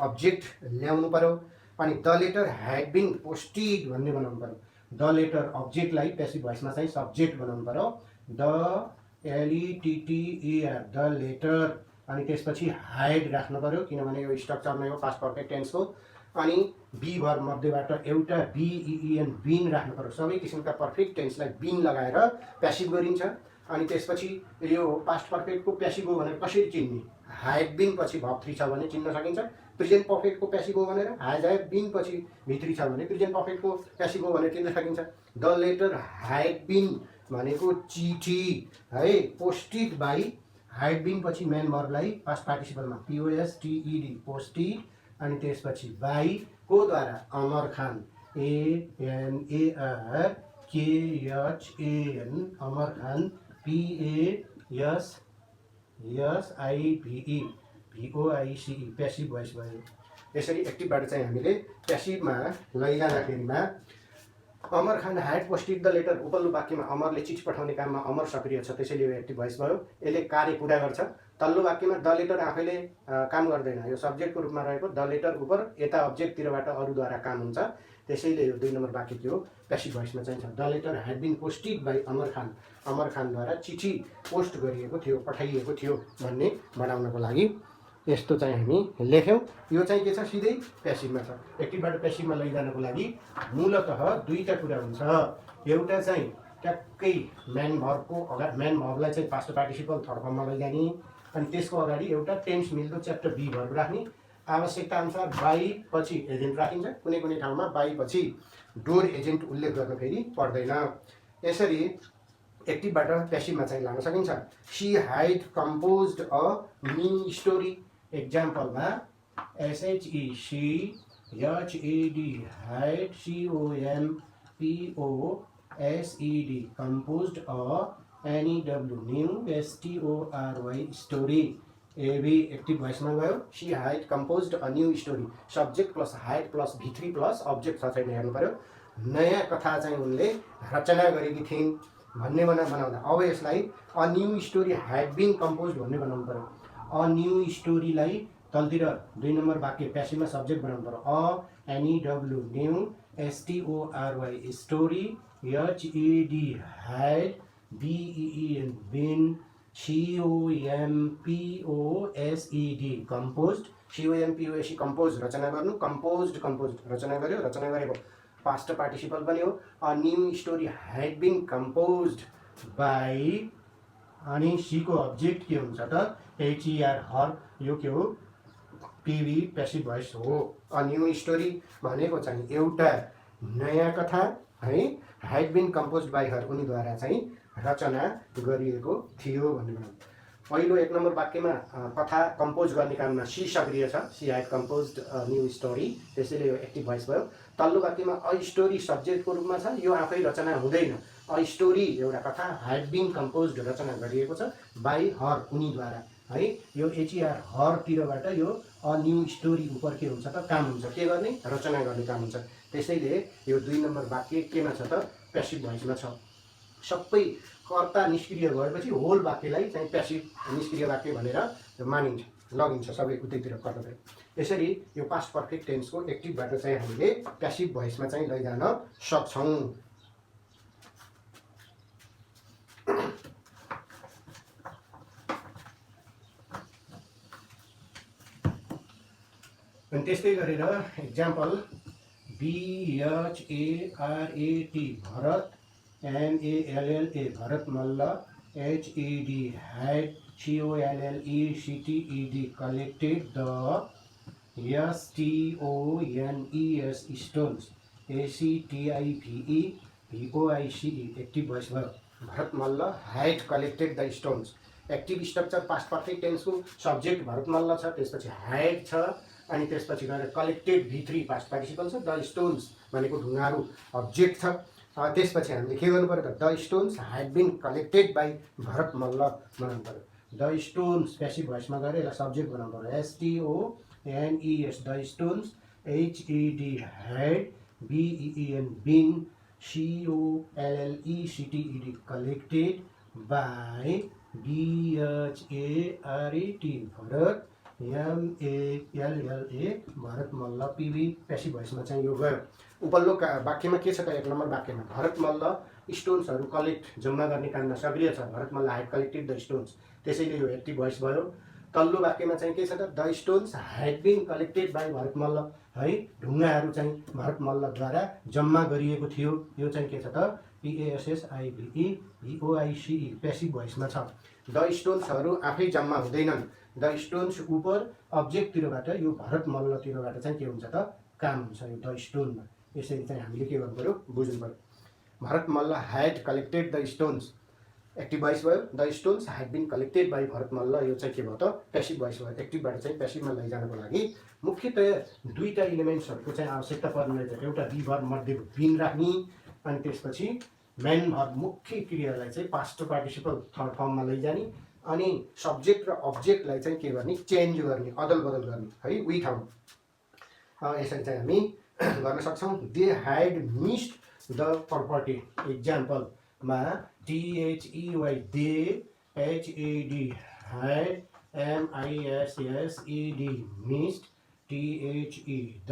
object ल्याउनु पर्यो अनि the letter had been posted भन्ने बनाउनु पर्यो द लेटर अब्जेक्टलाई प्यासिभ भोइसमा चाहिँ सब्जेक्ट बनाउनु पर्यो द LETTER द लेटर अनि त्यसपछि ह्याड राख्नु पर्यो किनभने यो स्ट्रक्चरमै हो पास्ट पर्फेक्ट टेन्सको अनि बी भर मध्येबाट एउटा BEEN बिन राख्नु पर्यो सबै किसिमका पर्फेक्ट टेन्सलाई बिन लगाएर प्यासिभ गरिन्छ अनि त्यसपछि यो पास्ट पर्फेक्टको प्यासिभ हो भनेर कसरी चिन्ने ह्याड बिन पछि भर्ब 3 छ भने चिन्न सकिन्छ प्रेजेन्ट पर्फेक्टको प्यासिभ हो भनेर ह्याड बिन पछि V3 छ भने प्रेजेन्ट पर्फेक्टको प्यासिभ हो भनेर चिन्न सकिन्छ द लेटर ह्याड बिन भनेको चिठी है पोस्टेड बाई ह्याड बिन पछि मेन भर्बलाई पास्ट पार्टिसिपलमा POSTED पोस्टेड अनि त्यसपछि बाई को द्वारा अमर खान AMAR KHAN अमर खान PASSIVE VOICE प्यासिभ भोइस भयो यसरी एक्टिभबाट चाहिँ हामीले प्यासिभमा लैजाँदाखेरिमा अमर खान ह्याड पोस्टेड द लेटर उपल्लो वाक्यमा अमरले चिठी पठाउने काममा अमर सक्रिय छ त्यसैले यो एक्टिभ भोइस भयो यसले कार्य पुरा गर्छ तल्लो वाक्यमा द लेटर आफैले काम गर्दैन यो सब्जेक्टको रूपमा रहेको द लेटर उपर यता अब्जेक्टतिरबाट अरूद्वारा काम हुन्छ त्यसैले यो 2 नम्बर वाक्य थियो प्यासिभ भोइसमा चाहिँ छ the letter had been posted by Amar खानद्वारा चिठी पोस्ट गरिएको थियो पठाइएको थियो भन्ने बनाउनको लागि यस्तो चाहिँ हामी लेख्यौँ यो चाहिँ के छ सिधै प्यासिभमा छ एक्टिभबाट प्यासिभमा लैजानको लागि मूलतः दुईटा कुरा हुन्छ एउटा चाहिँ ट्याक्कै मेन भर्बलाई चाहिँ पास्ट पार्टिसिपल थर्ड फर्ममा लैजाने अनि त्यसको अगाडि एउटा टेन्स मिल्दो च्याप्टर बी भर्ब राख्ने आवश्यकता अनुसार बाई पछि एजेन्ट राखिन्छ कुनै कुनै ठाउँमा बाई पछि डोर एजेन्ट उल्लेख गर्न फेरि पर्दैन यसरी एक्टिभबाट प्यासिभमा चाहिँ लान सकिन्छ she had composed a mini story एक्जाम्पलमा SHE she HAD had COMPOSED composed a NEW new STORY story AV active भोइसमा गयो she had composed a new story subject plus had plus V3 plus object छ छैन हेर्नु पर्यो नयाँ कथा चाहिँ उनले रचना गरेकी थिइन् भन्ने बनाउँदा अब यसलाई a new story had been composed भन्ने बनाउनु पर्यो अ न्यू स्टोरीलाई तलतिर 2 नम्बर वाक्य प्यासिभमा सब्जेक्ट बनाउनु पर्यो a NEW new STORY story HAD had BEEN been COMPOSED composed COMPOSE compose रचना गर्नु कम्पोज रचना गर्यो रचना गरेको पास्ट पार्टिसिपल पनि हो a new story had been composed by अनि सी को अब्जेक्ट के हुन्छ त HER हर यो के हो PV प्यासिभ भोइस हो अ न्यू स्टोरी भनेको चाहिँ एउटा नयाँ कथा है had been composed by her उनीद्वारा चाहिँ रचना गरिएको थियो भन्ने पहिलो 1 नम्बर वाक्यमा कथा कम्पोज गर्ने काममा सी सक्रिय छ C had composed new story त्यसैले यो एक्टिभ भोइस भयो तल्लो वाक्यमा अ स्टोरी सब्जेक्टको रूपमा छ यो आफै रचना हुँदैन अ स्टोरी एउटा कथा ह्याड बिन कम्पोज रचना गरिएको छ बाई हर उनीद्वारा है। यो एचइआर हरतिरबाट यो अ न्यू स्टोरी उप के हुन्छ त काम हुन्छ, के गर्ने रचना गर्ने काम हुन्छ। त्यसैले यो 2 नम्बर वाक्य केमा छ त प्यासिभ भोइसमा छ। सबै कर्ता निष्क्रिय भएपछि होल वाक्यलाई चाहिँ प्यासिभ निष्क्रिय वाक्य भनेर मानिन्छ, लगिन्छ सबै उतैतिर कर्तातिर। यसरी यो पास्ट पर्फेक्ट टेन्सको एक्टिभबाट चाहिँ हामीले प्यासिभ भोइसमा चाहिँ लैजान सक्छौँ। अनि त्यस्तै गरेर example BHARAT Bharat MALLA Bharat Malla HED had COLLECTED collected the STONES stones ACTIVE VOICE active voice भयो। Bharat Malla had collected the stones। Active structure past perfect टेन्सको सब्जेक्ट भरत मल्ल छ, त्यसपछि had छ, अनि त्यसपछि गएर कलेक्टेड V3 पास्ट पार्टिसिपल छ, द स्टोन्स भनेको ढुङ्गाहरू अब्जेक्ट छ। त्यसपछि हामीले के गर्नु पर्यो त the stones had been collected by Bharat Malla बनाउनु पर्यो। द स्टोन्स प्यासिभ भोइसमा गएर यसलाई सब्जेक्ट बनाउनु पर्यो STONES the stones HED had BEN been COLLECTED collected by BHARAT Bharat MALLA Bharat Malla PV passive भोइसमा चाहिँ यो गयो। उपल्लो वाक्यमा के छ त 1 नम्बर वाक्यमा भरत मल्ल स्टोन्सहरू कलेक्ट जम्मा गर्ने काममा सक्रिय छ। Bharat Malla had collected the stones, त्यसैले यो एक्टिभ भोइस भयो। तल्लो वाक्यमा चाहिँ के छ त the stones had been collected by Bharat Malla है, ढुङ्गाहरू चाहिँ भरत मल्लद्वारा जम्मा गरिएको थियो। यो चाहिँ के छ त PASSIVE VOICE प्यासिभ भोइसमा छ। द स्टोन्सहरू आफै जम्मा हुँदैनन्, द स्टोन्स उपर अब्जेक्टतिरबाट यो भरत मल्लतिरबाट चाहिँ के हुन्छ त काम हुन्छ यो द स्टोनमा। यसरी चाहिँ हामीले के गर्नु पर्यो बुझ्नु पर्यो। Bharat Malla had collected the stones active voice भयो। The stones had been collected by Bharat Malla यो चाहिँ के भयो त प्यासिभ भोइस भयो। एक्टिभबाट चाहिँ प्यासिभमा लैजानको लागि मुख्यतया दुईवटा इलिमेन्ट्सहरूको चाहिँ आवश्यकता पर्ने रहेछ। एउटा बी भर्ब मध्ये बिन राख्ने, अनि त्यसपछि मेन भर्ब मुख्य क्रियालाई चाहिँ पास्ट पार्टिसिपल थर्ड फर्ममा लैजाने, अनि सब्जेक्ट र अब्जेक्टलाई चाहिँ के गर्ने चेन्ज गर्ने, अदल बदल गर्ने है उही ठाउँमा। यसरी चाहिँ हामी गर्न सक्छौँ। They had missed the property इक्जाम्पलमा THEY they HAD had MISSED missed THE the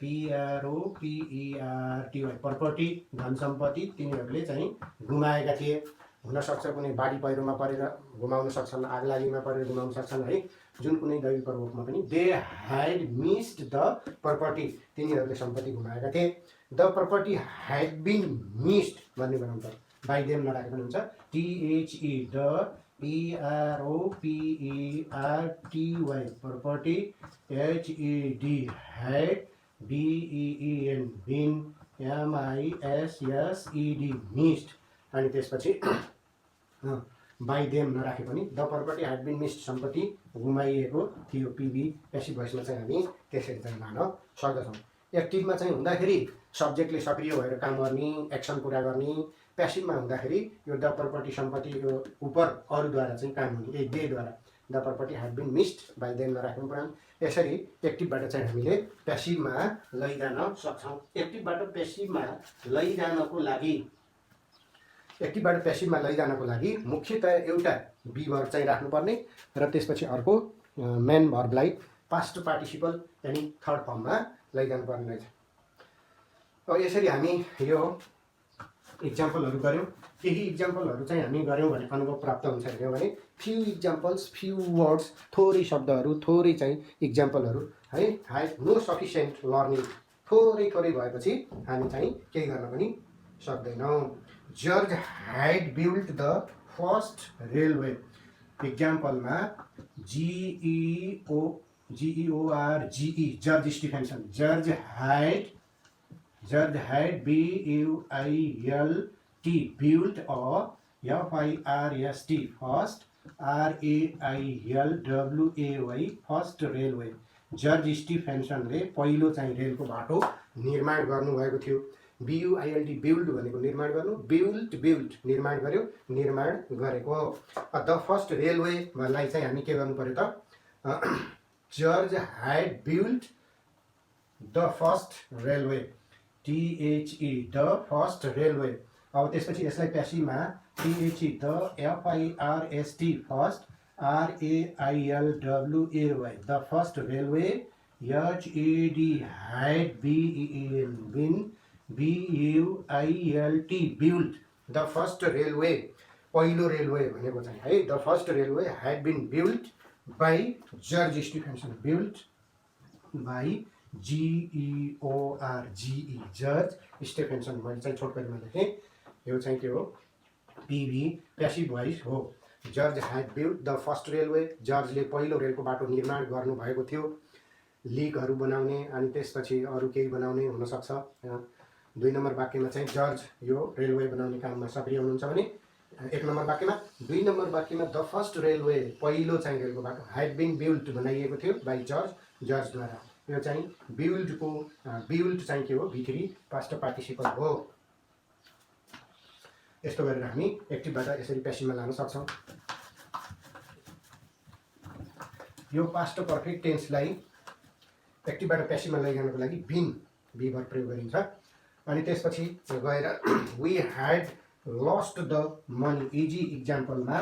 PROPERTY property धन सम्पत्ति तिनीहरूले चाहिँ गुमाएका थिए। हुनसक्छ कुनै बाढी पहिरोमा परेर गुमाउन सक्छन्, आगलागीमा परेर गुमाउन सक्छन् है, जुन कुनै दैविक प्रकोपमा पनि। They had missed the property तिनीहरूले सम्पत्ति गुमाएका थिए। The property had been missed भन्ने बनाउनु पर्यो, बाई देम नराखेको पनि हुन्छ। THE the PROPERTY property HED had BEN been MISSED missed, अनि त्यसपछि बाई देम नराखे पनि the property had been missed सम्पत्ति गुमाइएको थियो। पिबी प्यासिभ भोइसमा चाहिँ हामी त्यसरी चाहिँ लान सक्दछौँ। एक्टिभमा चाहिँ हुँदाखेरि सब्जेक्टले सक्रिय भएर काम गर्ने, एक्सन पुरा गर्ने। प्यासिभमा हुँदाखेरि यो द प्रपर्टी सम्पत्ति यो उपर अरूद्वारा चाहिँ काम हुने, ए देद्वारा। The property had been missed by them नराख्नु पर्यो। यसरी एक्टिभबाट चाहिँ हामीले प्यासिभमा लैजान सक्छौँ। एक्टिभबाट प्यासिभमा लैजानको लागि मुख्यतया एउटा बी भर्ब चाहिँ राख्नुपर्ने र त्यसपछि अर्को मेन भर्बलाई पास्ट पार्टिसिपल यानि थर्ड फर्ममा लैजानु पर्ने रहेछ। यसरी हामी यो इक्जाम्पलहरू गऱ्यौँ। केही इक्जाम्पलहरू चाहिँ हामी गऱ्यौँ भने अनुभव प्राप्त हुन्छ भने फ्यु इक्जाम्पल्स फ्यु वर्ड्स, थोरै शब्दहरू थोरै चाहिँ इक्जाम्पलहरू है, ह्याड नो सफिसियन्ट लर्निङ, थोरै भएपछि हामी चाहिँ केही गर्न पनि सक्दैनौँ। George had built the first railway इक्जाम्पलमा GEORGE George Stephenson. George had BUILT built a FIRST first RAILWAY first railway. जर्ज स्टिफेन्सनले पहिलो चाहिँ रेलको बाटो निर्माण गर्नुभएको थियो। BUILD बिल्ड भनेको निर्माण गर्नु, बिल्ड निर्माण गर्यो, निर्माण गरेको। द फर्स्ट रेलवेलाई चाहिँ हामी के गर्नु पर्यो त, George had build the first railway, THE the first railway. अब त्यसपछि यसलाई प्यासिभमा THE the FIRST first RAILWAY the first railway, HAD had BEN BUILT build the first railway, पहिलो रेलवे भनेको चाहिँ है the first railway had been build by George Stephenson, build by GEORGE George Stephenson. मैले चाहिँ छोटकरीमा लेखेँ, यो चाहिँ के हो, PV प्यासिभ भोइस हो। George had build the first railway, जर्जले पहिलो रेलको बाटो निर्माण गर्नुभएको थियो। लिगहरू बनाउने अनि त्यसपछि अरू केही बनाउने हुनसक्छ। 2 नम्बर वाक्यमा चाहिँ जर्ज यो रेलवे बनाउने काममा सक्रिय हुनुहुन्छ भने 1 नम्बर वाक्यमा, 2 नम्बर वाक्यमा द फर्स्ट रेलवे पहिलो चाहिँ रेलको बाटो ह्याड बिन बिल्ड बनाइएको थियो बाई जर्जद्वारा। यो चाहिँ बिल्डको बिल्ड चाहिँ के हो, V3 पास्ट पार्टिसिपल हो। यस्तो गरेर हामी एक्टिभबाट यसरी प्यासिभमा लान सक्छौँ। यो पास्ट पर्फेक्ट टेन्सलाई एक्टिभबाट प्यासिभमा लैजानको लागि बी भर्ब प्रयोग गरिन्छ। अनि त्यसपछि गएर we had lost the money, easy इक्जाम्पलमा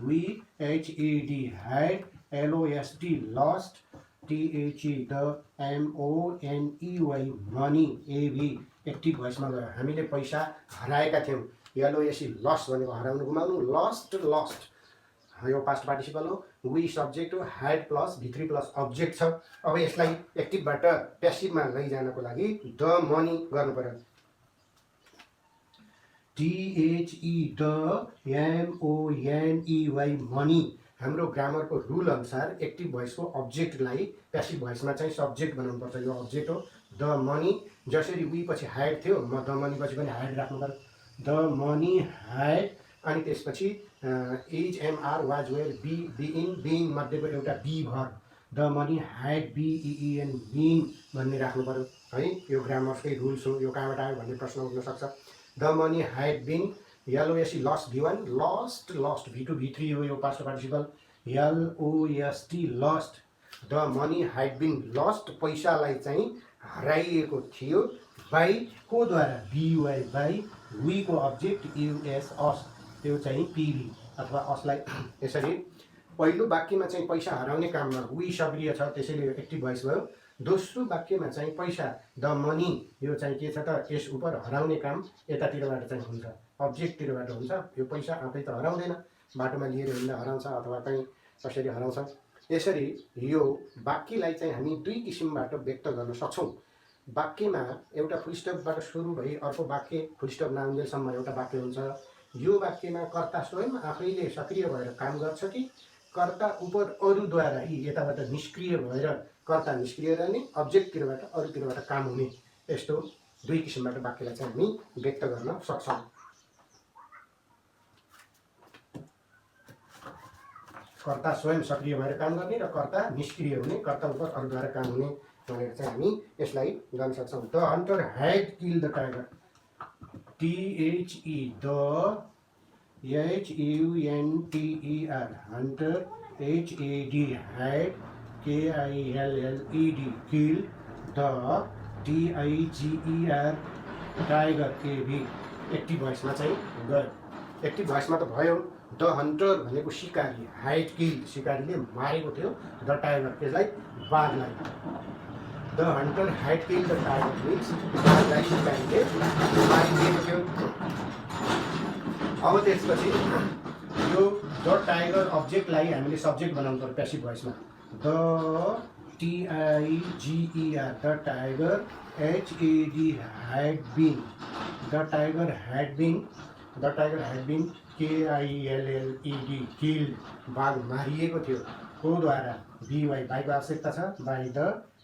WEHED had LOST lost, THE the MONEY money, AV active भोइसमा गयो। हामीले पैसा हराएका थियौँ, LOST लस्ट भनेको हराउनु गुमाउनु, लस्ट यो पास्ट पार्टिसिपल हो। वी सब्जेक्ट हो, had plus V3 plus object छ। अब यसलाई एक्टिभबाट प्यासिभमा लैजानको लागि द मनी गर्नु पर्यो, THE द MONEY मनी। हाम्रो ग्रामरको रुल अनुसार एक्टिभ भोइसको अब्जेक्टलाई प्यासिभ भोइसमा चाहिँ सब्जेक्ट बनाउनु पर्छ। यो अब्जेक्ट हो द मनी। जसरी वी पछि ह्याड थियो, म द मनी पछि पनि ह्याड राख्नु पर्यो, द मनी ह्याड। अनि त्यसपछि is MR was were being मध्येको एउटा be verb, the money had BEEN being भन्ने राख्नु पर्यो है। यो ग्रामरकै रुल्स हो। यो कहाँबाट आयो भन्ने प्रश्न उठ्न सक्छ। The money had been, LOST lost V1, lost V2 V3 हो यो past participle, LOST lost. The money had been lost, पैसालाई चाहिँ हराइएको थियो बाई को द्वारा, BUI बाई वी को अब्जेक्ट US अस, त्यो चाहिँ PV अथवा असलाई। यसरी पहिलो वाक्यमा चाहिँ पैसा हराउने काममा वी सक्रिय छ, त्यसैले यो एक्टिभ भोइस भयो। दोस्रो वाक्यमा चाहिँ पैसा द मनी, यो चाहिँ के छ त, यस उप हराउने काम यतातिरबाट चाहिँ हुन्छ, अब्जेक्टतिरबाट हुन्छ। यो पैसा आफै त हराउँदैन, बाटोमा लिएर हिँड्दा हराउँछ अथवा कहीँ कसरी हराउँछ। यसरी यो वाक्यलाई चाहिँ हामी 2 किसिमबाट व्यक्त गर्न सक्छौँ। वाक्यमा एउटा फुल स्टपबाट सुरु भई अर्को वाक्य फुल स्टप नआउन्जेलसम्म एउटा वाक्य हुन्छ। यो वाक्यमा कर्ता स्वयं आफैले सक्रिय भएर काम गर्छ कि कर्ता उप अरूद्वारा, यी यताबाट निष्क्रिय भएर कर्ता निष्क्रिय रहने, अब्जेक्टतिरबाट अरूतिरबाट काम हुने, यस्तो 2 किसिमबाट वाक्यलाई चाहिँ हामी व्यक्त गर्न सक्छौँ। कर्ता स्वयं सक्रिय भएर काम गर्ने र कर्ता निष्क्रिय हुने, कर्ता उप अरूद्वारा काम हुने भनेर चाहिँ हामी यसलाई गर्न सक्छौँ। The hunter had kill the tiger, THE the HUNTER hunter, HAD had KILLED kill the TIGER tiger, AV active भोइसमा चाहिँ गयो। एक्टिभ भोइसमा त भयो। द हन्टर भनेको शिकारी, ह्याड किल शिकारीले मारेको थियो, द टाइगर त्यसलाई बाघलाई। The hunter had kill the tiger means बाघलाई शिकारीले मारिदिएको थियो। अब त्यसपछि यो द टाइगर अब्जेक्टलाई हामीले सब्जेक्ट बनाउनु पर्यो प्यासिभ भोइसमा, द TIGER the tiger, HAD had been, the tiger had been, the tiger had been KILLED killed बाघ मारिएको थियो, को द्वारा, BY बाईको आवश्यकता छ, बाई द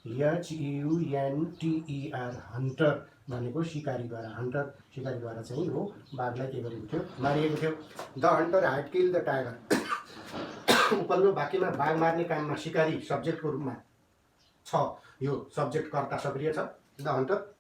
HUNTER हन्टर भनेको शिकारीद्वारा, हन्टर शिकारीद्वारा चाहिँ हो बाघलाई के गरेको थियो, मारिएको थियो। The hunter had kill the tiger, उपल्लो वाक्यमा बाघ मार्ने काममा शिकारी सब्जेक्टको रूपमा छ, यो सब्जेक्ट कर्ता सक्रिय छ द हन्टर।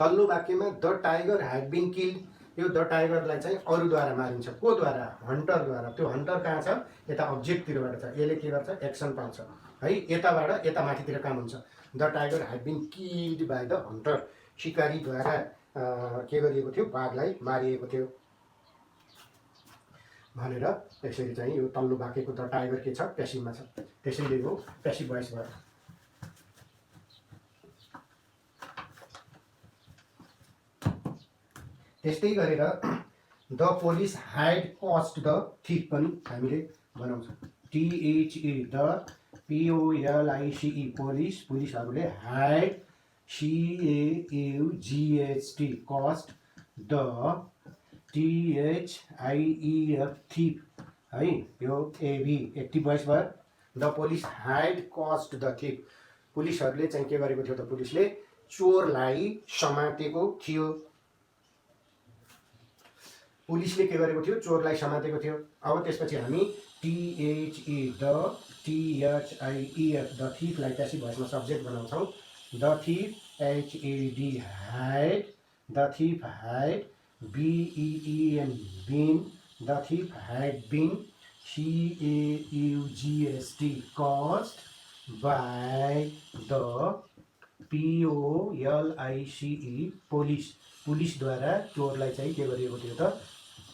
तल्लो वाक्यमा the tiger had been killed, यो द टाइगरलाई चाहिँ अरूद्वारा मारिन्छ, कोद्वारा? हन्टरद्वारा। त्यो हन्टर कहाँ छ? यता अब्जेक्टतिरबाट छ, यसले के गर्छ? एक्सन पाउँछ है, यताबाट यता माथितिर काम हुन्छ। The tiger had been killed by the hunter, शिकारीद्वारा के गरिएको थियो? बाघलाई मारिएको थियो भनेर यसरी चाहिँ यो तल्लो वाक्यको द टाइगर के छ? प्यासिभमा छ, त्यसैले यो प्यासिभ भोइस भयो। त्यस्तै गरेर the police had caught the thief पनि हामीले बनाउँछौँ, THE, द POLICE, पोलिस, पुलिसहरूले had CAUGHT cost the THIEF thief है, यो AB एक्टिभ भोइस भयो। The police had caught the thief, पुलिसहरूले चाहिँ के गरेको थियो त? पुलिसले चोरलाई समातेको थियो, पुलिसले के गरेको थियो? चोरलाई समातेको थियो। अब त्यसपछि हामी THE, द THIEF, द थिफलाई प्यासिभ भोइसमा सब्जेक्ट बनाउँछौँ। The thief HAD had, the thief had BEEN been, the thief had been CAUGST caught by the POLICE, police, पुलिसद्वारा चोरलाई चाहिँ के गरिएको थियो त?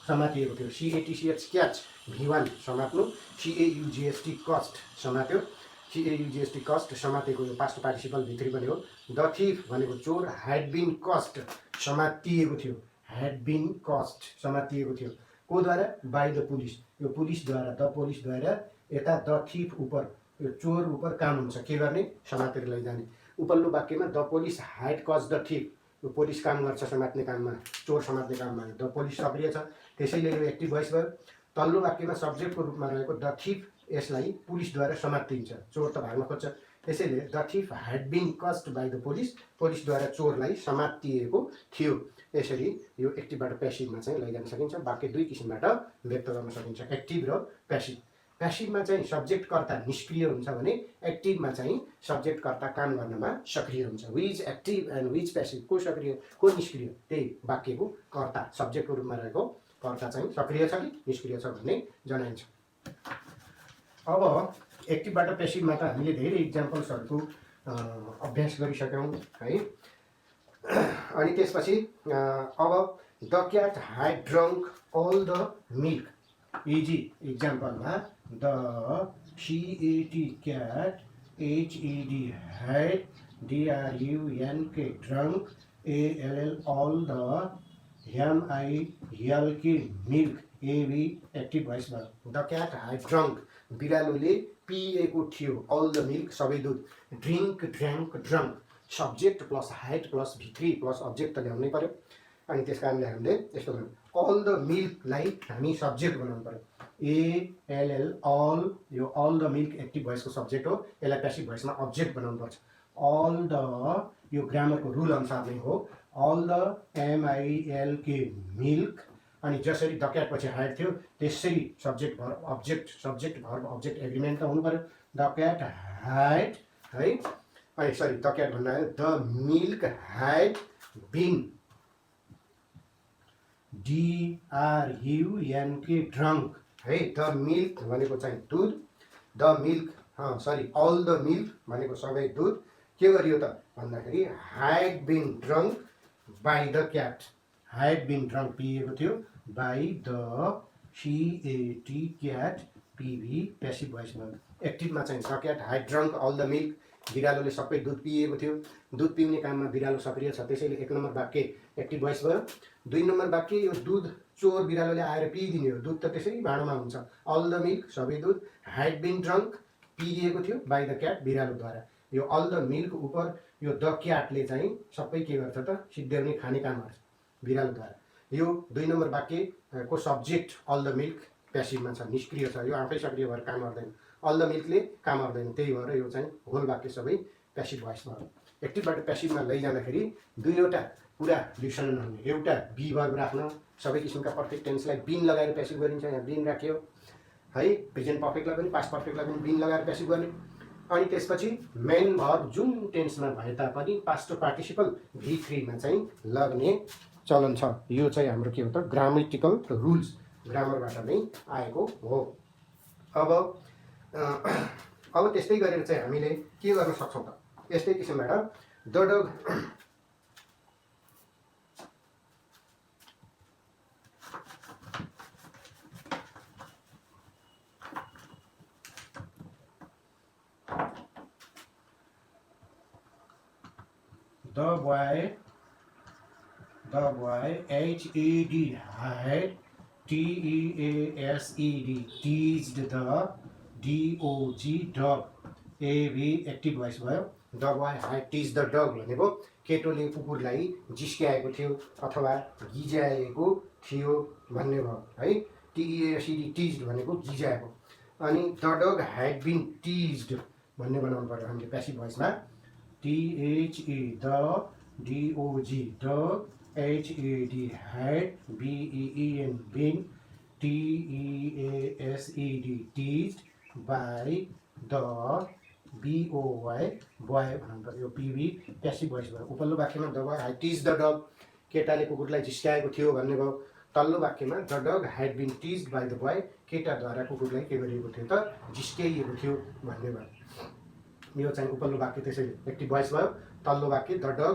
समातिएको थियो। CATCH क्याच, V1 समात्नु, CAUGST कस्ट समात्यो, CAUGST कस्ट समातेको यो पास्ट पार्टिसिपल V3 पनि हो। द थिफ भनेको चोर, ह्याड बिन कस्ट समातिएको थियो, ह्याड बिन कस्ट समातिएको थियो, कोद्वारा? बाई द पुलिस, यो पुलिसद्वारा, द पुलिसद्वारा। यता द थिफ उप, यो चोर उप काम हुन्छ, के गर्ने? समातेर लैजाने। उपल्लो वाक्यमा the police had caught the thief, यो पोलिस काम गर्छ समात्ने काममा, चोर समात्ने काममा, द पोलिस सक्रिय छ, त्यसैले यो एक्टिभ भोइस भयो। तल्लो वाक्यमा सब्जेक्टको रूपमा रहेको द थिफ, यसलाई पुलिसद्वारा समातिन्छ, चोर त भाग्न खोज्छ, त्यसैले the thief had been caught by the police, पुलिसद्वारा चोरलाई समातिएको थियो। यसरी यो एक्टिभबाट प्यासिभमा चाहिँ लैजान सकिन्छ। वाक्य दुई किसिमबाट व्यक्त गर्न सकिन्छ, एक्टिभ र प्यासिभ। प्यासिभमा चाहिँ सब्जेक्टकर्ता निष्क्रिय हुन्छ भने एक्टिभमा चाहिँ सब्जेक्टकर्ता काम गर्नमा सक्रिय हुन्छ। Which active and which passive, को सक्रिय को निष्क्रिय, त्यही वाक्यको कर्ता, सब्जेक्टको रूपमा रहेको कर्ता चाहिँ सक्रिय छ कि निष्क्रिय छ भन्ने जनाइन्छ। अब एक्टिभबाट प्यासिभमा त हामीले धेरै इक्जाम्पल्सहरूको अभ्यास गरिसक्यौँ है। अनि त्यसपछि अब the cat had drunk all the milk, easy इक्जाम्पलमा the CAT cat HED had DRUNK drunk ALL all the MILK milk, AB active voice भयो। द क्याट ह्याड ड्रङ्क, बिरालोले पिएको थियो, अल द मिल्क सबै दुध, drink drank drunk, subject plus had plus V3 plus object त ल्याउनै पऱ्यो। अनि त्यस कारणले हामीले यस्तो गर्यौँ, अल द मिल्कलाई हामी सब्जेक्ट बनाउनु पऱ्यो, ALL अल, यो अल द मिल्क एक्टिभ भोइसको सब्जेक्ट हो, यसलाई प्यासिभ भोइसमा अब्जेक्ट बनाउनु पर्छ। अल द, यो ग्रामरको रुल अनुसार नै हो, अल द MILK मिल्क, अनि जसरी द क्याट पछि ह्याड थियो त्यसरी subject verb object, subject verb object agreement त हुनु पऱ्यो। द क्याट ह्याड है, अनि सरी द क्याट भन्दा the milk had been DRUNK drunk है, द मिल्क भनेको चाहिँ दुध, the milk sorry all the milk भनेको सबै दुध के गरियो त भन्दाखेरि had been drunk by the cat, had been drunk पिएको थियो by the CAT cat PV passive voice भयो। एक्टिभमा चाहिँ the cat had drunk all the milk, बिरालोले सबै दुध पिएको थियो, दुध पिउने काममा बिरालो सक्रिय छ, त्यसैले 1 नम्बर वाक्य एक्टिभ भोइस भयो। 2 नम्बर वाक्य, यो दुध चोर बिरालोले आएर पिइदिने हो, दुध त त्यसै भाँडोमा हुन्छ, अल द मिल्क सबै दुध, ह्याड बिन ड्रङ्क पिइएको थियो बाई द क्याट बिरालोद्वारा। यो अल द मिल्क उप यो द क्याटले चाहिँ सबै के गर्छ त? सिद्ध्याउने खाने काम गर्छ बिरालोद्वारा। यो 2 नम्बर वाक्यको सब्जेक्ट अल द मिल्क प्यासिभमा छ, निष्क्रिय छ, यो आफै सक्रिय भएर काम गर्दैन, अल द मिल्कले काम गर्दैन, त्यही भएर यो चाहिँ होल वाक्य सबै प्यासिभ भोइस भयो। एक्टिभबाट प्यासिभमा लैजाँदाखेरि दुईवटा पुरा डिक्सनरी हुने, एउटा बी भर्ब राख्न, सबै किसिमका पर्फेक्ट टेन्सलाई बिन लगाएर प्यासिभ गरिन्छ, यहाँ बिन राख्यो है, प्रेजेन्ट पर्फेक्टलाई पनि पास्ट पर्फेक्टलाई पनि बिन लगाएर प्यासिभ गर्ने। अनि त्यसपछि मेन भर्ब जुन टेन्समा भए तापनि पास्ट पार्टिसिपल V3 मा चाहिँ लाग्ने चलन छ। यो चाहिँ हाम्रो के हो त ग्रामेटिकल रुल्स, ग्रामरबाट नै आएको हो। अब त्यस्तै गरेर चाहिँ हामीले के गर्न सक्छौँ त, यस्तै किसिमबाट the dog the boy HED had TEASED teased the DOG dog AB active voice भयो। The boy had teased the dog भनेको केटोले कुकुरलाई जिस्क्याएको थियो अथवा गिज्याएको थियो भन्ने भयो है। TEASED teased भनेको गिज्याएको, अनि the dog had been teased भन्ने बनाउनु पर्यो हामीले प्यासिभ भोइसमा। THE the DOG dog HED had BEEN been TEASED teased by the BOY boy भन्नु पर्यो। PV प्यासिभ भोइस भयो। उपल्लो वाक्यमा the boy had teased the dog केटाले कुकुरलाई जिस्क्याएको थियो भन्ने भयो। तल्लो वाक्यमा the dog had been teased by the boy केटाद्वारा कुकुरलाई के गरिएको थियो त जिस्क्याइएको थियो भन्ने भयो। यो चाहिँ उपल्लो वाक्य त्यसैले एक्टिभ भोइस भयो। तल्लो वाक्य द डग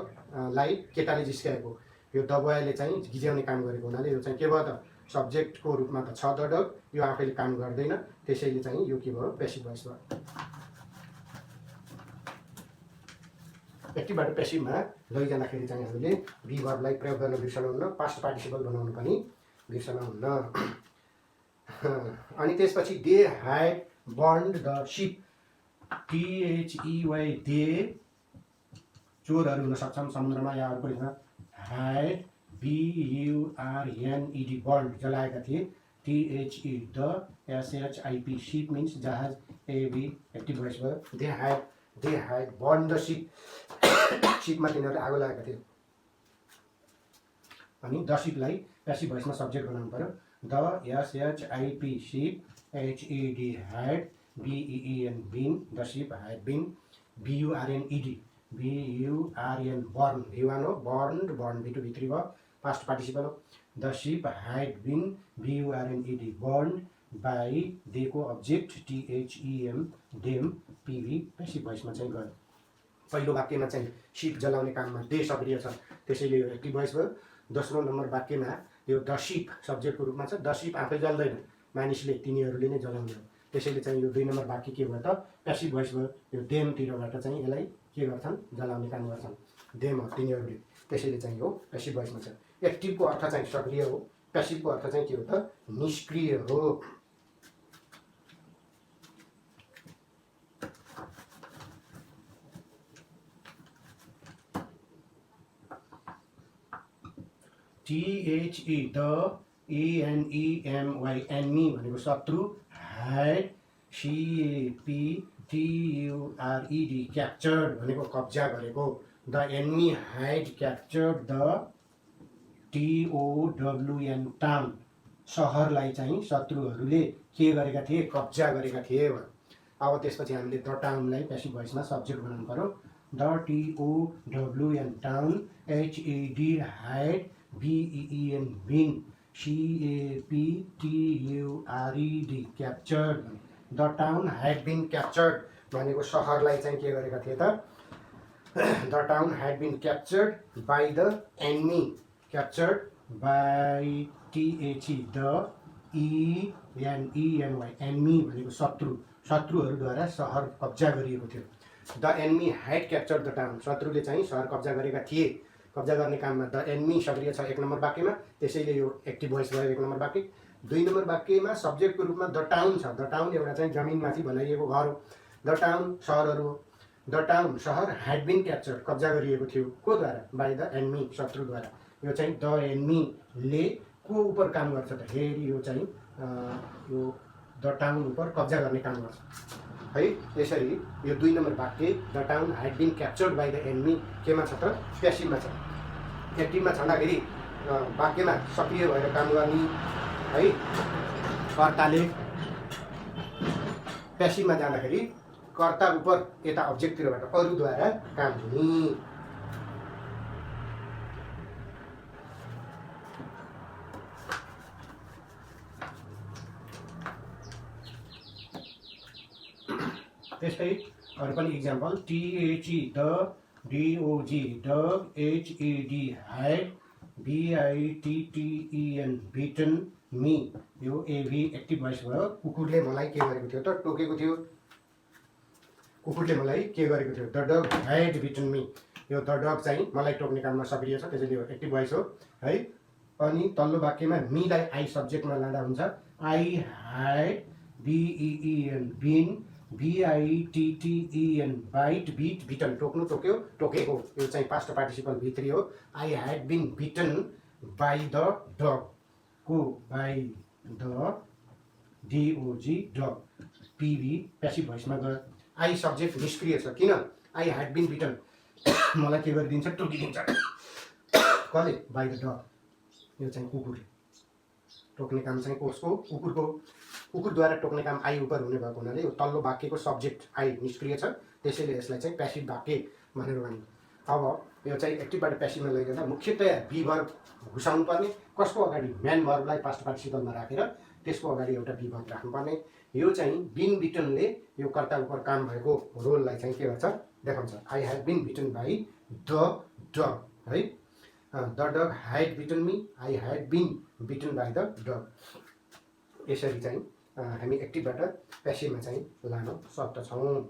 लाई केटाले जिस्क्याएको, यो द बोयले चाहिँ गिज्याउने काम गरेको हुनाले यो चाहिँ के भयो त सब्जेक्टको रूपमा त छ द डग, यो आफैले काम गर्दैन, त्यसैले चाहिँ यो के भयो प्यासिभ भोइस भयो। एक्टिभबाट प्यासिभमा लैजाँदाखेरि चाहिँ हामीले बी भर्बलाई प्रयोग गर्न बिर्सनुहुन्न, पास्ट पार्टिसिपल बनाउनु पनि बिर्सनुहुन्न। अनि त्यसपछि they had burned the ship THEY they चोरहरू हुन सक्छन् समुद्रमा या अर्को लेख्न ह्याड BURNED बर्न्ड जलाएका थिए। THE the SHIP ship means जहाज AB एक्टिभ भोइस भयो। They had burn the ship शिपमा तिनीहरूले आगो लगाएका थिए, अनि द शिपलाई प्यासिभ भोइसमा सब्जेक्ट बनाउनु पर्यो। The SHIP ship HED had BEEN been the ship had been BURNED burn V1 हो, बर्न्ड बर्न V2 V3 भयो, पास्ट पार्टिसिपल हो। The ship had been BURNED burned by देको object THEM them PV passive भोइसमा चाहिँ गयो। पहिलो वाक्यमा चाहिँ शिप जलाउने काममा दे सक्रिय छ, त्यसैले यो एक्टिभ भोइस भयो। दोस्रो नम्बर वाक्यमा यो द शिप सब्जेक्टको रूपमा छ, द शिप आफै जल्दैन, मानिसले तिनीहरूले नै जलाउने हो, त्यसैले चाहिँ यो 2 नम्बर वाक्य के भयो त प्यासिभ भोइस भयो। यो देमतिरबाट चाहिँ यसलाई के गर्छन् जलाउने काम गर्छन्, देम हो तिनीहरूले, त्यसैले चाहिँ यो प्यासिभ भोइसमा छ। एक्टिभको अर्थ चाहिँ सक्रिय हो, प्यासिभको अर्थ चाहिँ के हो त निष्क्रिय हो। THE द ENEMY एन्मी भनेको शत्रु, ह्याड CAPTURED क्याप्चर्ड भनेको कब्जा गरेको। The enemy had captured the TOWN town सहरलाई चाहिँ शत्रुहरूले के गरेका थिए कब्जा गरेका थिए। अब त्यसपछि हामीले द टाउनलाई प्यासिभ भोइसमा सब्जेक्ट बनाउनु पर्यो। The TOWN town HED had BEEN been CAPTURED captured. The town had been captured भनेको सहरलाई चाहिँ के गरेका थिए त the town had been captured by the enemy, captured by THE the ENEMY enemy भनेको शत्रु, शत्रुहरूद्वारा सहर कब्जा गरिएको थियो। The enemy had captured the town शत्रुले चाहिँ सहर कब्जा गरेका थिए, कब्जा गर्ने काममा द एन्मी सक्रिय छ 1 नम्बर वाक्यमा, त्यसैले यो एक्टिभ भोइस भयो 1 नम्बर वाक्य। 2 नम्बर वाक्यमा सब्जेक्टको रूपमा द टाउन छ, द टाउन एउटा चाहिँ जमिनमाथि बनाइएको घर हो, द टाउन सहरहरू हो। द टाउन सहर ह्याड बिन क्याप्चर्ड कब्जा गरिएको थियो कोद्वारा बाई द एन्मी शत्रुद्वारा। यो चाहिँ द एन्मीले को उपर काम गर्छ त हेरी यो चाहिँ यो द टाउन उपर कब्जा गर्ने काम गर्छ है। त्यसरी यो 2 नम्बर वाक्य the town had been captured by the enemy केमा छ त प्यासिभमा छ। एक्टिभमा छँदाखेरि वाक्यमा सक्रिय भएर काम गर्ने है कर्ताले, प्यासिभमा जाँदाखेरि कर्ता उप यता अब्जेक्टतिरबाट अरूद्वारा काम हुने। त्यस्तै अरू पनि example THE the, DOG dog, HED had, BITTEN bitten me. यो एभी एक्टिभ भोइस भयो। कुकुरले मलाई के गरेको थियो त? टोकेको थियो। कुकुरले मलाई के गरेको थियो? The dog had bitten me. यो द डग चाहिँ मलाई टोक्ने काममा सक्रिय छ, त्यसैले यो एक्टिभ भोइस हो है। अनि तल्लो वाक्यमा मीलाई आई सब्जेक्टमा लाँदा हुन्छ I had BEEN been, BITTEN bite, bit, bitten टोक्नु, टोक्यो, टोकेको। यो चाहिँ पास्ट पार्टिसिपल भित्री हो। I had been bitten by the dog. को by the DOG dog. PV passive भोइसमा गयो। आई सब्जेक्ट निष्क्रिय छ। किन? आई ह्याड बिन बिटन मलाई के गरिदिन्छ? टोकिदिन्छ। कसले? बाई द डग। यो चाहिँ कुकुर। टोक्ने काम चाहिँ कसको? कुकुरको। कुकुरद्वारा टोक्ने काम आई उपर हुने भएको हुनाले यो तल्लो वाक्यको सब्जेक्ट आई निष्क्रिय छ, त्यसैले यसलाई चाहिँ प्यासिभ वाक्य भनेर भनिन्छ। अब यो चाहिँ एक्टिभबाट प्यासिभमा लैजाँदा मुख्यतया बी भर्ब घुसाउनु पर्ने। कसको अगाडि? म्यान भर्बलाई पास्ट पार्टिसिपलमा राखेर त्यसको अगाडि एउटा बी भर्ब राख्नुपर्ने। यो चाहिँ बिन बिटनले यो कर्ता उपर काम भएको रोललाई चाहिँ के गर्छ? देखाउँछ। I have been bitten by the dog है। The dog had bitten me, I had been bitten by the dog. यसरी चाहिँ हामी एक्टिभबाट प्यासिभमा चाहिँ लान सक्दछौँ।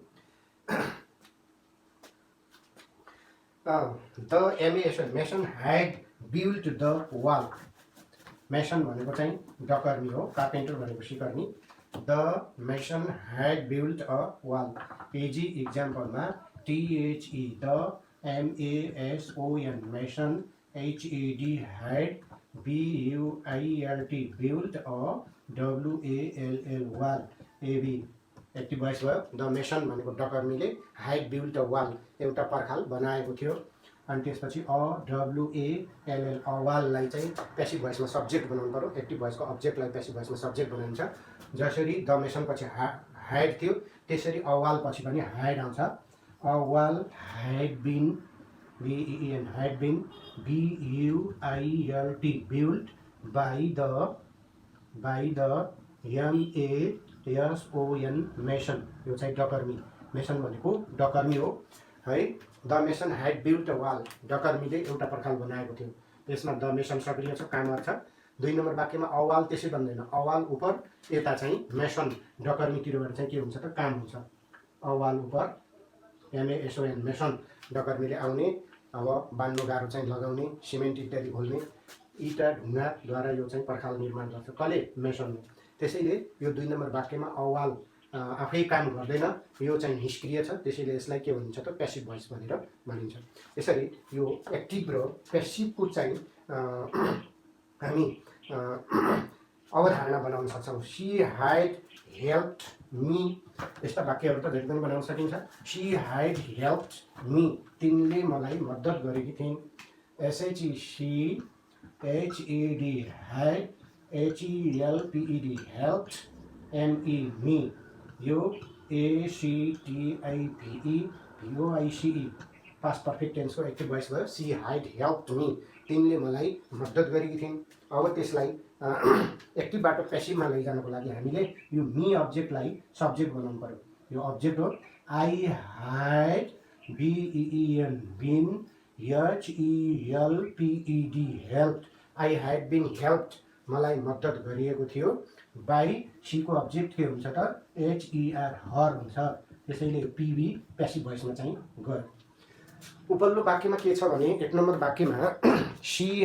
The mason had built the wall. Mason भनेको चाहिँ डकर्मी हो, कार्पेन्टर भनेको सिकर्मी। The mason had built a wall. एजी इक्जाम्पलमा THE the, MASON mason, HED had, BUILT built a WALL wall. एबी एक्टिभ भोइस भयो। द मेसन भनेको डकर्मीले ह्याड बिल्ट अ वाल एउटा पर्खाल बनाएको थियो। अनि त्यसपछि WALL अवाललाई चाहिँ प्यासिभ भोइसमा सब्जेक्ट बनाउनु पर्यो। एक्टिभ भोइसको अब्जेक्टलाई प्यासिभ भोइसमा सब्जेक्ट बनाइन्छ। जसरी द मेसन पछि ह्याड थियो त्यसरी अवाल पछि पनि ह्याड आउँछ। A wall had been, BEEN had been, BUILT built by the MASON mason. यो चाहिँ डकर्मी। मेसन भनेको डकर्मी हो है। The mason had built a wall. डकर्मीले एउटा पर्खाल बनाएको थियो। त्यसमा द मेसन सक्रिय छ, काम गर्छ। 2 नम्बर वाक्यमा अवाल त्यसै बन्दैन। अवाल उपर यता चाहिँ मेसन डकर्मीतिरबाट चाहिँ के हुन्छ त? काम हुन्छ। अवाल उपर MASON मेसन डकर्मीले आउने, अब बान्नु गाह्रो चाहिँ लगाउने, सिमेन्ट इत्यादि घोल्ने, इँटा ढुङ्गाद्वारा यो चाहिँ पर्खाल निर्माण गर्छ। कसले? मेसनले। त्यसैले यो 2 नम्बर वाक्यमा अवाल आफै काम गर्दैन, यो चाहिँ निष्क्रिय छ, त्यसैले यसलाई के भनिन्छ त? प्यासिभ भोइस भनेर भनिन्छ। यसरी यो एक्टिभ र प्यासिभको चाहिँ हामी अवधारणा बनाउन सक्छौँ। She had helped me. यस्ता वाक्यहरू त जति पनि बनाउन सकिन्छ। She had helped me. तिनले मलाई मद्दत गरेकी थिइन्। SHE HED had, HELPED helped, ME me. यो ACTIVE VOICE पास्ट पर्फेक्ट टेन्सको एक्टिभ भोइस भयो। She had helped me. तिनले मलाई मद्दत गरेकी थिइन्। अब त्यसलाई एक्टिभबाट प्यासिभमा लैजानको लागि हामीले यो मी अब्जेक्टलाई सब्जेक्ट बनाउनु पर्यो। यो अब्जेक्ट हो। I had BEEN been, HELPED helped. I had been helped मलाई मद्दत गरिएको थियो। बाई सीको अब्जेक्ट के हुन्छ त? HER हर हुन्छ। त्यसैले PV प्यासिभ भोइसमा चाहिँ गयो। उपल्लो वाक्यमा के छ भने 1 नम्बर वाक्यमा सी